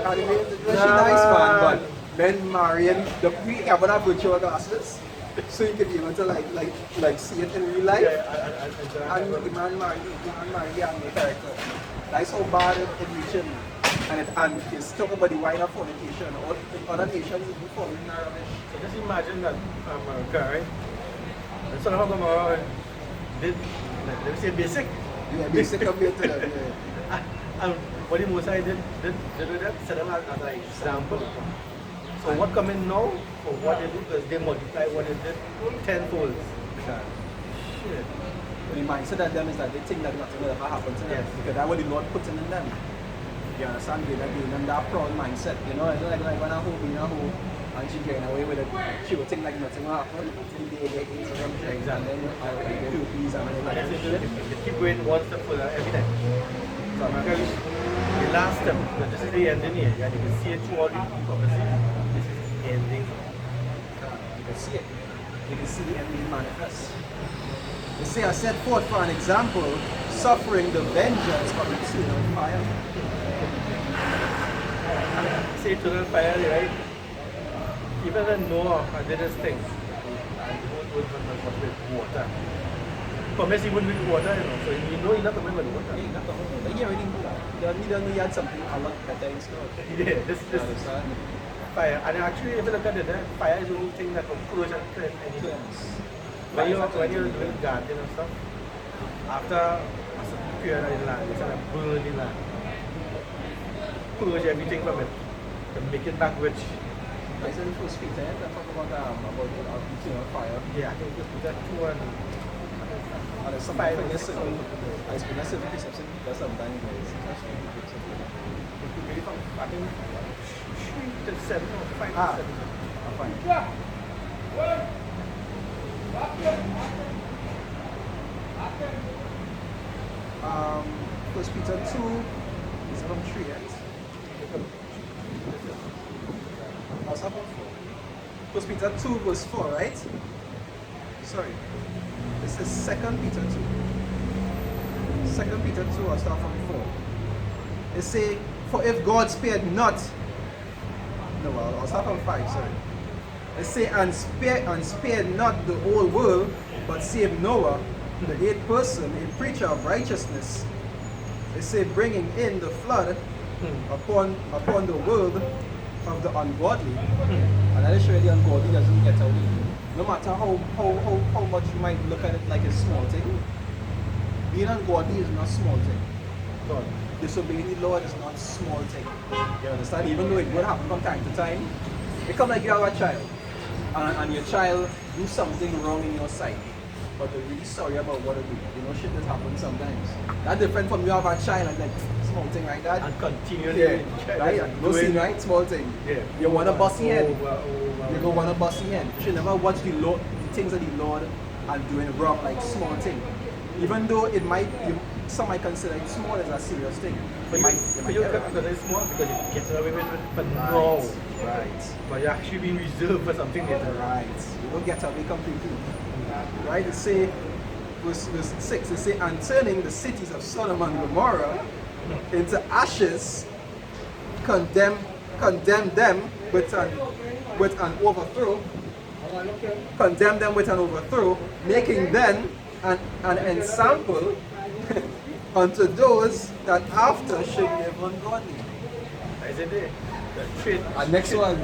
anime is nice, man. But men marrying, we have that virtual glasses, so you can be able to like see it in real life. And the man married the anime character. That's how bad it reaching. And it's talking about the wider fornication. All other nations will be following that rubbish. So just imagine that America, right? And so how Gomorrah did, let me say basic. Yeah, basic compared to that, yeah. And what the Most High did with that, set them as an example. So what coming now for what they do, because they multiply what they did tenfold. Shit. But the mindset of them is that they think that nothing will ever happen to them. Yes. Because that's what the Lord put in them. You understand? They them that proud mindset. You know, it's like when I hope in a hole and she getting away with it, she would think like nothing will happen until they get into some shit. And then they get to please and then like shit. They keep going one step further every time. So America is the last step, but this is the ending here, and you can see it through all the prophecy. This is the ending. You can see it. You can see the ending manifest. They say, I set forth for an example, suffering the vengeance of eternal fire. Say eternal fire, right? Even when Noah did his thing, and the whole world was with water. Promise he wouldn't with water, you know, so you know he's not coming with water. He not coming with it. He already knew that. He don't know he had something a lot better in store. Yeah, this fire. And actually, if you look at it, fire is the only thing that will close and cleanse anything. When you're doing gardening and stuff, after a certain period of the land, it's gonna burn the land. Purge everything from it. To make it back rich. I said the first Peter, I talk about eternal fire. Yeah, I think that two and And it's something like this. I spend a certain piece of something that sometimes is actually maybe from I think 3 to 7 or 5 Ah. to 7. I'm fine. First Peter 2 is from 3, right? What's happened? First Peter 2 verse 4, right? Sorry. This is 2 Peter 2. 2 Peter 2, I'll start from 4. It says, for if God spared not, no, I'll start from 5, sorry. It says, and spared not the whole world, but saved Noah, the eighth person, a preacher of righteousness. It says, bringing in the flood upon the world of the ungodly. And that is sure the ungodly doesn't get away. No matter how much you might look at it like a small thing, being ungodly is not a small thing. God. Disobeying the Lord is not a small thing. You understand? Even though it will happen from time to time, it comes like you have a child, and your child do something wrong in your sight, but they're really sorry about what they do. You know, shit that happens sometimes. That's different from you have a child and like small thing like that. And continually. Yeah, right? No sin, right? Small thing. Yeah. You want to bust your head. Over. You go want to bust your head. You should never watch the Lord, the things of the Lord and doing wrong like small thing. Even though it might, some might consider it small as a serious thing. For you, because it's small, because you get away with it, but no. Right. But you're actually being reserved for something later. Right. You don't get away completely. Right? It say, verse 6, it say, and turning the cities of Sodom and Gomorrah into ashes, condemn them with an overthrow, making them an ensample unto those that after should live ungodly. That is a day. Straight. And next one.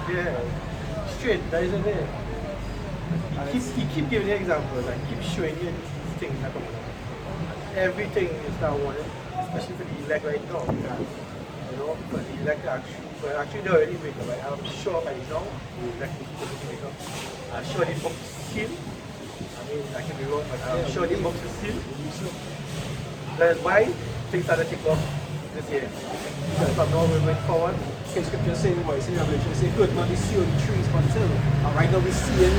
Yeah. Straight. That is a day. He keep giving you examples and keep showing you these things that come along. Everything is now wanted, especially for the elect right now. You know, for the elect actually they already wake up. Right? I'm sure by now the elect will wake up. I'm sure the book is sealed. I mean, I can be wrong, but I'm sure the book is sealed. That's why things started to kick off this year. Because from now we went forward. Okay, scripture saying in Revelation, say, good not be seeing trees until. And right now we're seeing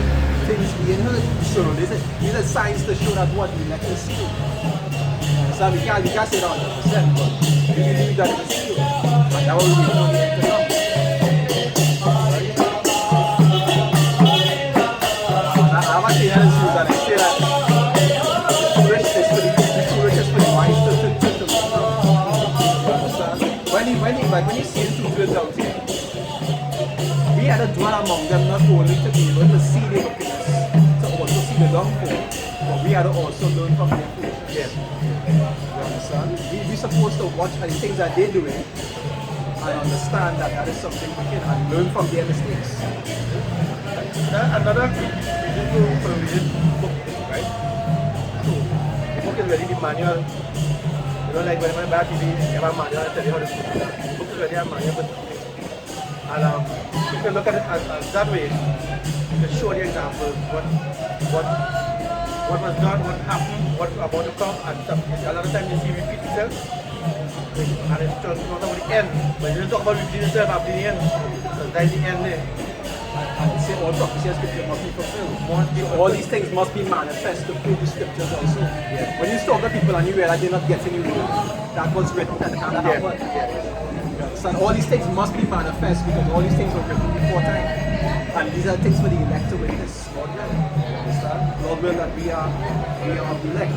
things being heard. So these are signs to show that what the elect is sealed. So we can't say that 100%, but we believe that it is sealed. And Now we're waiting on the end to come. I'm actually in the shoes and I say that the foolish is for the wise to you understand? When you see the two words out here, we had to dwell among them not only to be able to see their wickedness, to also see the downfall, but we had to also learn from their foolishness. Yes. You understand? We're supposed to watch at the things that they're doing and understand that that is something wicked and learn from their mistakes. Another reason for reading book, right? So the book is really the manual. You know, like when I buy TV, you have a manual and tell you how to do that. The book is really a manual, but and if you look at it as that way, to show the examples, what was done, what happened, what's about to come, and stuff. A lot of times you see repeat itself, and it's just not about the end. But you don't talk about repeating itself after the end. So that's the end there. And say all prophecy and scripture must be fulfilled. All these things must be manifested through the scriptures also. Yeah. When you talk to people and you realize they're not getting you, that was written and kind of happened. You understand? All these things must be manifest because all these things were written before time. And these are things for the elect to witness. Lord will. You understand? Lord will that we are the elect.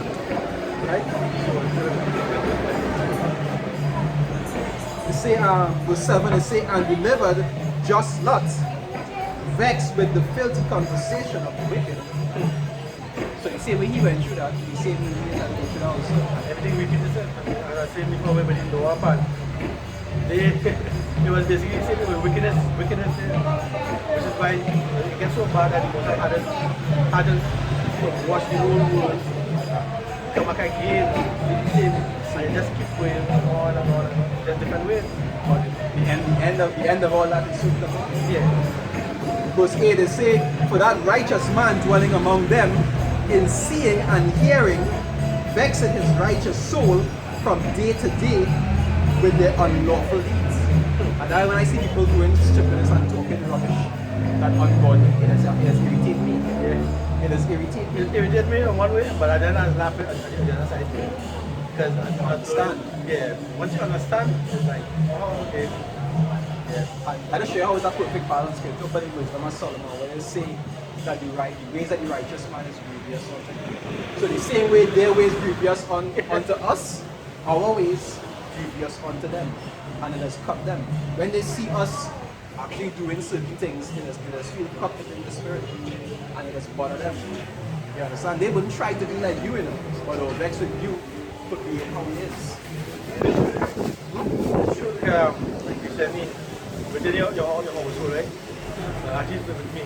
Right? It say verse 7, it say, and delivered just Lot, vexed with the filthy conversation of the wicked. So the same way he went through that, the same way we had to go through that also. Everything repeats itself. As I said before, when we didn't know our part, it was basically the same with wickedness there. Which is why it gets so bad that the Most High hadn't wash the whole world, come back again, the same, and you just keep going on and on and on, just different ways. But the end of all that is soon to come. Yeah. Verse 8 they say, for that righteous man dwelling among them, in seeing and hearing, vexing his righteous soul from day to day with their unlawful deeds. And now when I see people doing stupidness and talking rubbish, that ungodly, it has irritated me. Yeah. It has irritated me. It irritated me in one way, but I then I was laughing at the other side. Because I understand. Yeah. Once you understand, it's like, oh, okay. Yeah. I just show you how it's a perfect balance here. Talk about the wisdom of Solomon when they say that the ways that the righteous man is grievous unto him. So the same way their ways grievous unto us, our ways grievous unto them. And it has cut them. When they see us actually doing certain things, it has feel cut in the spirit. And it has bothered them. You understand? They wouldn't try to be like you, but they'll vex with you for being how it is. Sure, like you said, me, within your household, right? At least with me.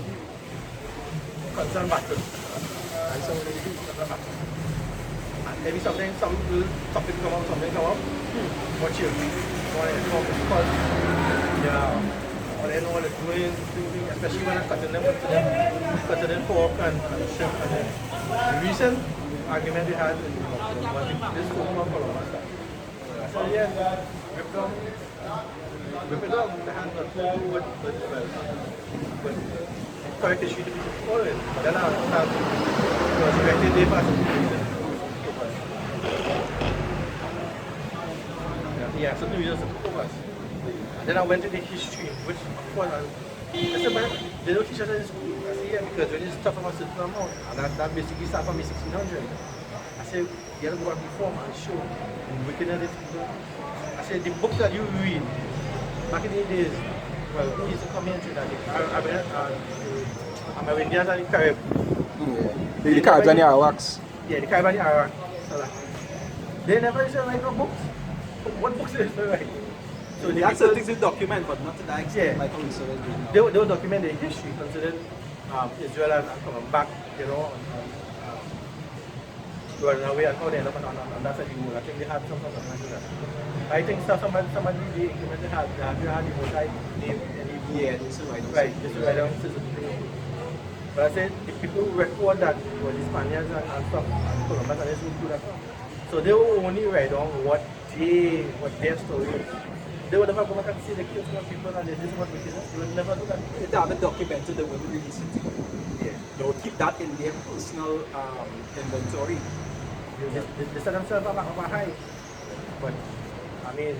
Concern battle. And some really do concern battle. And maybe something, some little topic come up, something come up. Watch you. Because, yeah, or they know what they're doing, especially when I'm cutting them pork and shrimp. And then the recent argument we had in this forum of Columbus. So yeah, whip it up, the hand not to do but correct the sheet to be following. But then I understand it was corrected day past yeah, certain reasons to focus. And then I went to the history, which of course I said, but they don't teach us in school. I said, yeah, because when you start from a certain amount, and that basically starts from the 1600. I said, you have to go back before and show the wickedness of people. I said, the books that you read, back in the days, well, he used to come into that, Americans and the Caribbean. Yeah. The Caribbean and the Arawaks. Yeah, the Caribbean and the Arawaks. They never used to write no books. What books they used to write? So they had certain things to document, but not to that extent, like how we saw it. They will document the history, considering Israel and coming back, you know, running away and how they end up on that side of the world. I think they had something like that. I think somebody they implemented had the most high name. Yeah, this is right. Right, this is right down to the But I said the people who record that were the Spaniards and stuff, and Columbus and this would do that. So they will only write down what their story is. They would never go back and see the kills of people and this is what we did. They would never do that. They haven't documented the way we release it. Yeah. They will keep that in their personal inventory. They set themselves up high. But I mean,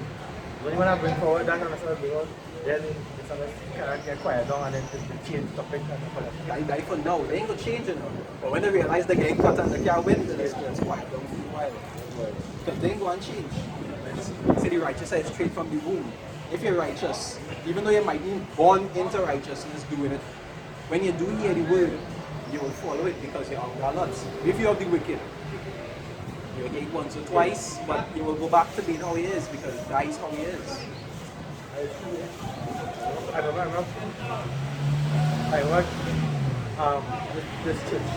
When you want to bring forward that kind of stuff, because then the song can get quiet down and then the change topic and all that. Die for now, they ain't gonna change it now. But when they realize they're getting cut and they can't win, then it's quiet down for a while. Because they ain't gonna change. See, the righteous are straight from the womb. If you're righteous, even though you might be born into righteousness doing it, when you do hear the word, you will follow it because you're of the lots. If you're of the wicked, you'll hear it once or twice, but you will go back to being how he is because that is how he is. I don't know. I work this church.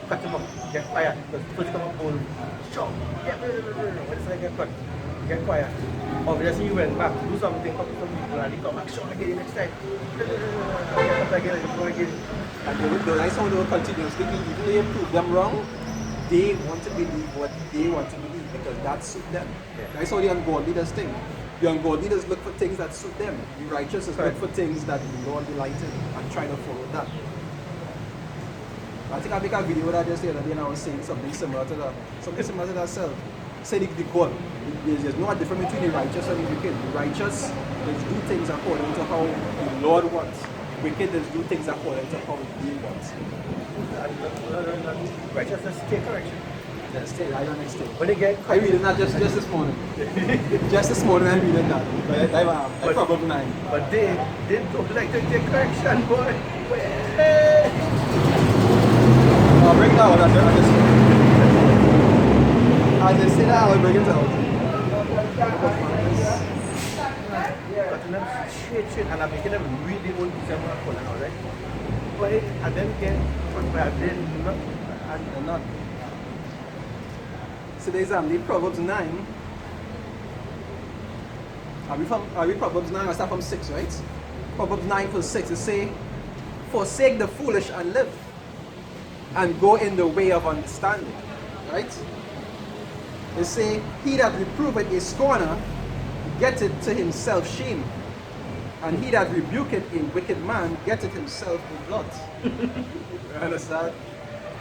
Cut him up, get quiet. Because first come up, hold, shout, what is get cut? Get quiet. Obviously, you went back to do something, talk to some people, and you come back, shout again next time. Get cut again, and go again. And that's how they will continuously be. Even though you prove them wrong, they want to believe what they want to believe because that suits them. Yeah. That's how the ungodly does things. The ungodly does look for things that suit them. The righteous is look for things that the Lord delighted and try to follow that. I think I make a video that I just the other day and I was saying something similar to that. Something similar to that self. Say the God. There's no difference between the righteous and the wicked. The righteous does do things according to how the Lord wants. The wicked does do things according to how he wants. Righteousness take correction. Let's take I don't next day. When they get I read that just this morning. Just this morning I read that. I probably 9. But they don't like to take correction, boy. I'll bring it out. I just say that I'll bring it out. Shit, and I'm making them really old December for now, right? But and then again, but then not, and not. So there's the Proverbs 9. Are we Proverbs 9? I start from 6, right? Proverbs 9 verse 6 it say, forsake the foolish and live, and go in the way of understanding. Right? They say, he that reproveth a scorner getteth to himself shame, and he that rebuketh a wicked man getteth himself in blood. You understand?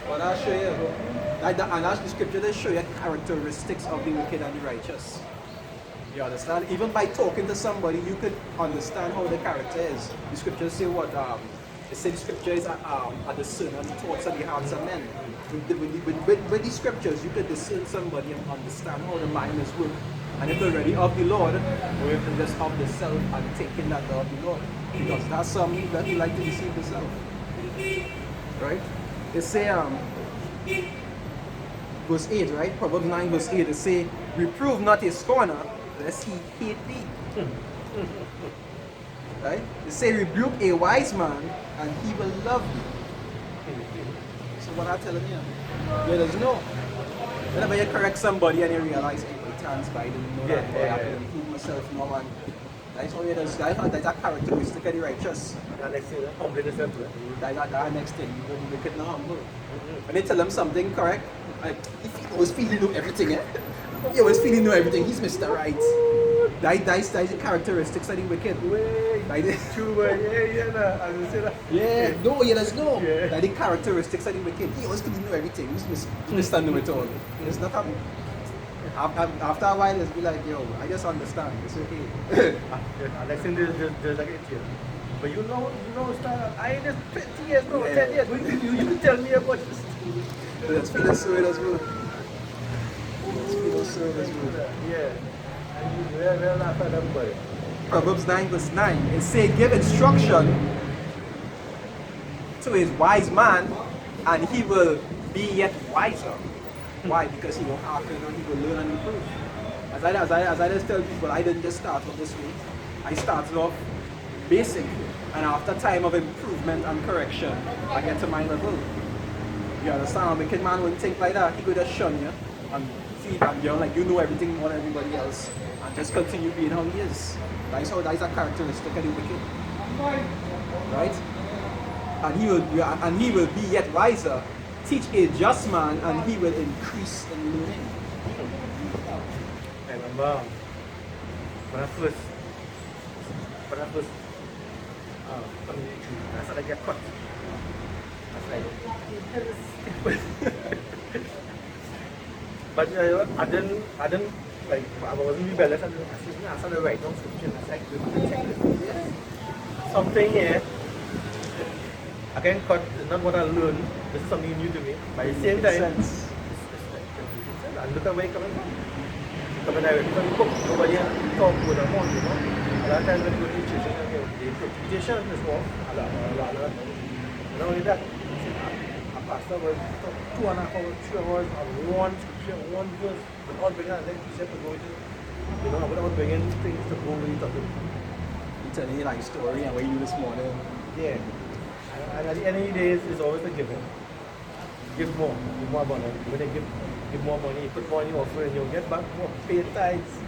But I'll show you. And that's the scripture that show you characteristics of the wicked and the righteous. You understand? Even by talking to somebody, you could understand how the character is. The scriptures say what? It says the scriptures are discern and the thoughts of the hearts of men. With the scriptures, you could discern somebody and understand how the mind is working. And if they're ready of the Lord, or if they're just of the self and taking that of the Lord. Because that's something that you like to deceive the self. Right? It say verse 8, right? Proverbs 9 verse 8, it say, reprove not a scorner, lest he hate thee. Right? It say, rebuke a wise man, and he will love you. So what I'm telling you, you just know. Whenever you correct somebody and you realize, hey, my time's by, didn't know that, boy, I can improve myself now, and that's how you just, that's a characteristic of the righteous. And next thing, humble yourself. That next thing, you don't make it not humble. When they tell him something correct, like, if he always feel he know everything, he always feel he know everything, he's Mr. Right. That's the characteristics of the wicked. True, Yeah, no, you just know. Yeah. That's the characteristics of the wicked. He always feel he know everything, he's Mr. Know It All. It's not happening. After a while, it's be like, yo, I just understand, it's okay. Next thing, there's like it here. But you know, Star, I ain't just 20 years, no, 10 years. You tell me about this. Let's feel the story as well. Let's feel the story as well. Yeah. And we're not for them, boy. Proverbs 9 verse 9. It says, give instruction to his wise man, and he will be yet wiser. Why? Because he will hearken and he will learn and improve. As I just tell people, I didn't just start off this way. I started off basic, and after time of improvement and correction, I get to my level. You understand? A wicked man wouldn't think like that. He could just shun you and see that you're like you know everything more than everybody else, and just continue being how he is. That's a characteristic of the wicked, right? And he will be yet wiser. Teach a just man, and he will increase in learning. I remember when I first coming to, I started to get cut. I was like, but I didn't like I wasn't rebellious, and I started writing down scripture. I said, check this. Something here. Again, not what I learned. This is something new to me. But at the same time, and look at where it's coming from. Coming directly from the book. Nobody talk with them on, you know. A lot of times when you go to church, the interpretation is more. Not only that, a pastor will talk 2.5 hours, 3 hours on one scripture, one verse, without bringing another precept to go with it. You know, without bringing things to go with it. He telling you like a story and what you do this morning. Yeah. And at the end of the day, it's always a giving. Give more abundant. When they give more money, put more in your offering, you'll get back more. Pay tithes.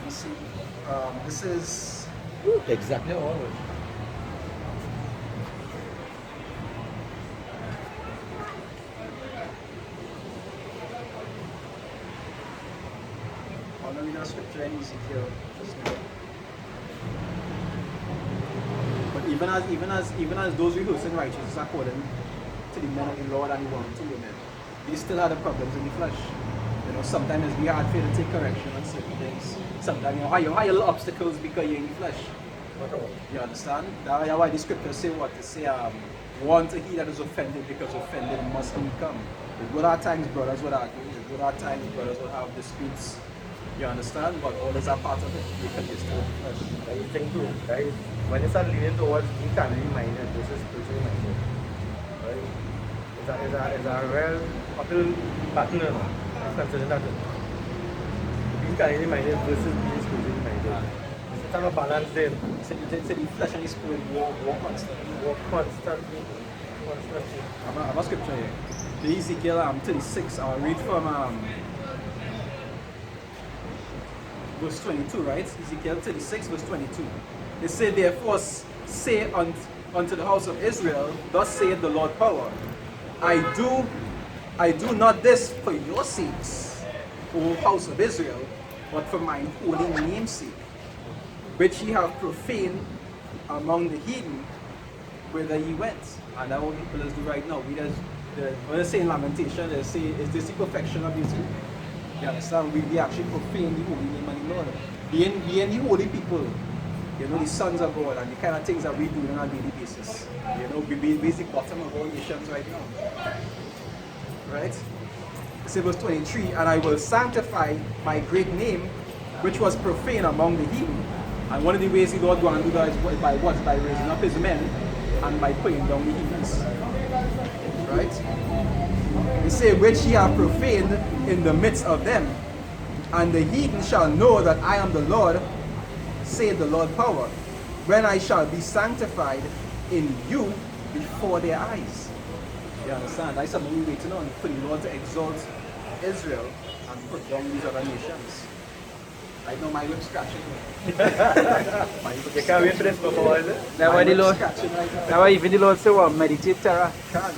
You see, this is Exactly all of it. I'm going to read a scripture in Ezekiel just now. But even as those rehearsing righteousness according to the men of the Lord and the 1 or 2 women, they still had the problems in the flesh. You know, sometimes it's be hard for you to take correction on certain things. Sometimes you hire little obstacles because you're in the flesh. You understand? That's why the scriptures say what? They say, one to he that is offended because offended must become. There's good hard times brothers would argue, there's good hard times brothers would have disputes. You understand? But all is a part of it because you're still in the flesh. That is thing too, right? When you start leaning towards being carnally minded versus spiritually minded, right? It's a real uphill battle, you know? Considering that. Being carnally minded versus being spiritually minded. It's a balance there. So the flesh and the spirit walk constantly. Walk constantly. I have a scripture here. The Ezekiel 36, I'll read from verse 22, right? Ezekiel 36, verse 22. They say, therefore, say unto the house of Israel, thus saith the Lord power, I do not this for your sakes, O house of Israel, but for mine holy name's sake, which ye have profaned among the heathen, whither ye went. And that's what people do right now. When they say in Lamentation, they say, is this the perfection of beauty? You understand? We actually profane the holy name of the Lord. Being the holy people, you know, the sons of God, and the kind of things that we do on a daily basis. You know, we the bottom of all nations right now. Right? It says verse 23, and I will sanctify my great name, which was profane among the heathen. And one of the ways the Lord going to do that is by what? By raising up his men and by putting down the heathens. Right? They say, which ye have profaned in the midst of them. And the heathen shall know that I am the Lord, saith the Lord power, when I shall be sanctified in you before their eyes. You understand? That's something we're waiting on, for the Lord to exalt Israel and put down these other nations. I know my whip scratching. You can't wait for this before, is it? That's why the Lord, Scratching right now. that's why even the Lord say, well, meditate terror. Can.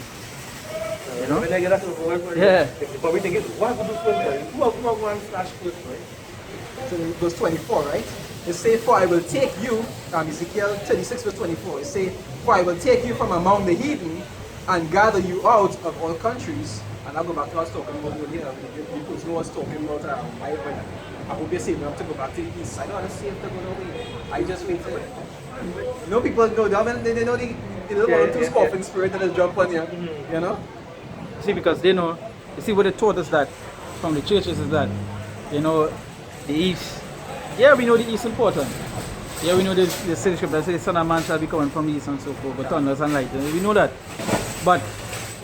You know? When I get that over, Yeah. They probably think, what would do first? Who are going to slash first, right? So verse 24, right? It says, for I will take you, Ezekiel 36 verse 24, it says, for I will take you from among the heathen and gather you out of all countries. And I'll go back to what I was talking about earlier. People know what's talking about I hope you're saving up to go back to the east. I don't want to save to go away. I just wait for it. You know, people know, they know the little one or two scoffing spirit that has jumped on you. You know? See, because they know, you see what they taught us that from the churches is that, you know, the East, yeah, we know the East is important. Yeah, we know the scripture that says the Son of Man shall be coming from the East and so forth, but thunders and lightning. We know that. But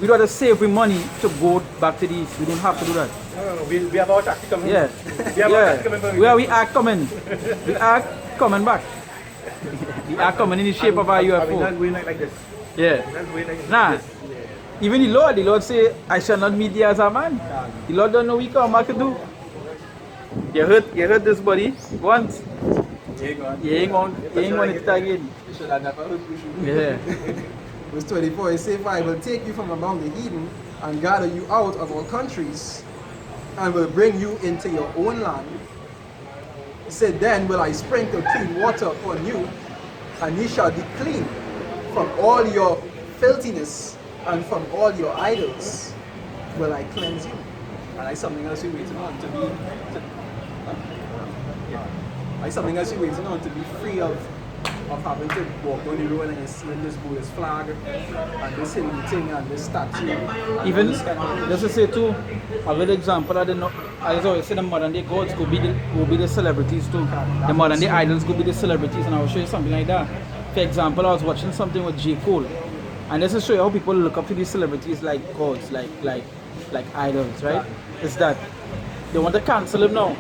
we don't have to save we money to go back to the East. We don't have to do that. No. We have our tactic coming. Yeah. We have our tactic coming. We are coming. We are coming back. We are coming in the shape of our Are we UFO. not going like this? Yeah. We're not going like Nah. this. Even the Lord say, I shall not meet thee as a man. The Lord don't know we come back to do. You heard this buddy once. You ain't going to it again. You should have never heard we should. Yeah. Verse 24, it says, for I will take you from among the heathen and gather you out of all countries and will bring you into your own land. He said, then will I sprinkle clean water upon you, and ye shall be clean from all your filthiness, And from all your idols will I cleanse you. And that's something else you're waiting on to be. That's something else you're waiting on to be free of having to walk down the road and you're seeing this Buddhist flag and this hidden thing and this statue. And Even, this kind of just to say too, a good example, I always say the modern day gods could be the celebrities too. The modern day idols could be the celebrities, and I will show you something like that. For example, I was watching something with J. Cole, and this is show you how people look up to these celebrities like gods, like idols, right? It's that they want to cancel him now.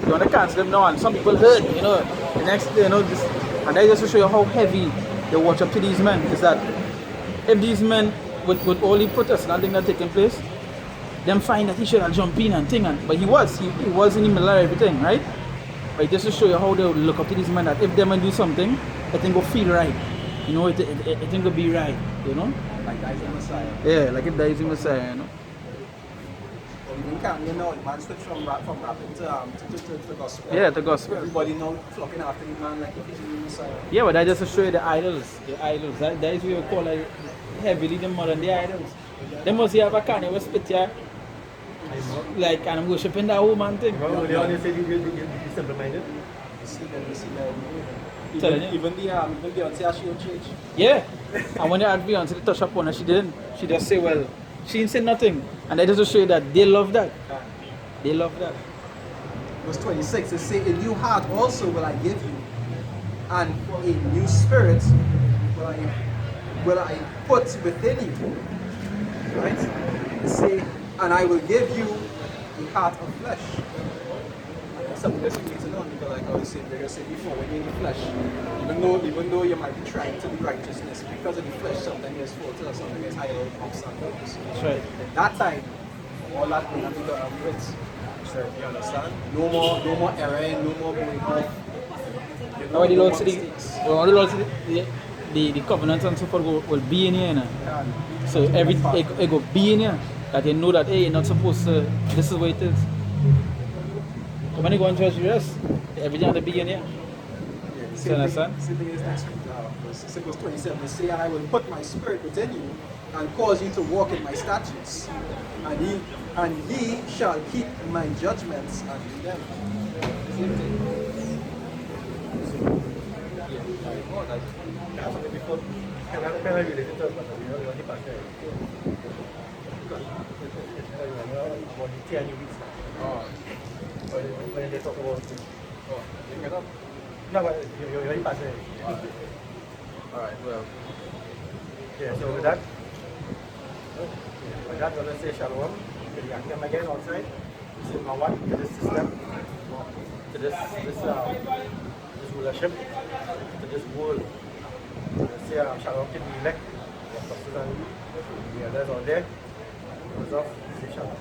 They want to cancel him now, and some people hurt, you know. The next, you know, this, and that just to show you how heavy they watch up to these men. Is that if these men with all the protests and things that taking place, them find that he should have jumped in and thing, but he was in the middle of everything, right? But just to show you how they look up to these men, that if them do something, I think will feel right, you know, it think will be right, you know. like that is the Messiah. Yeah, like if that is the Messiah, you know. Even can't, you know, the man switched from rapping to gospel. Yeah, the gospel. Everybody now flocking after the man like if he's the Messiah. Yeah, but that just to show you the idols. That is what we call like heavily the modern day idols. They must have a kind of spit here, like, and I'm worshiping that woman thing. They only say you simple-minded. You see that. Telling you. Even Beyonce, she don't change. Yeah, and when they asked Beyonce to touch upon her, she didn't. She just say, well, she didn't say nothing. And that just to show you that they love that. They love that. Verse 26, it says, a new heart also will I give you, and a new spirit will I put within you. Right? It says, and I will give you a heart of flesh. Something that's you need to know, because like I was saying before, when you're in the flesh, even though you might be trying to be righteousness, because of the flesh, sometimes there's faults or something there's higher ups and downs. That's right. At that time, all that will be done away with. You understand? No more erring, no more going off. Now the Lord said the covenants and so forth will be in here, you know. So it will be in here, that they know that, hey, you're not supposed to, this is what it is. So when you go into church, you rest, everything has to be in here. Same understand? thing is next week. Verse 27, they say, and I will put my spirit within you and cause you to walk in my statutes, and ye shall keep my judgments and do them. Same thing. Before, can I relate it to what you want to pass there? About the 10 weeks. When they talk about it. Bring it up. No, but you already passed it. Alright, well. Yeah, so with that, I'm going to say shalom. I come again outside. This is my one to this system, to this rulership, to this world. Say shalom to the elect, the others out there. Goes off, say shalom.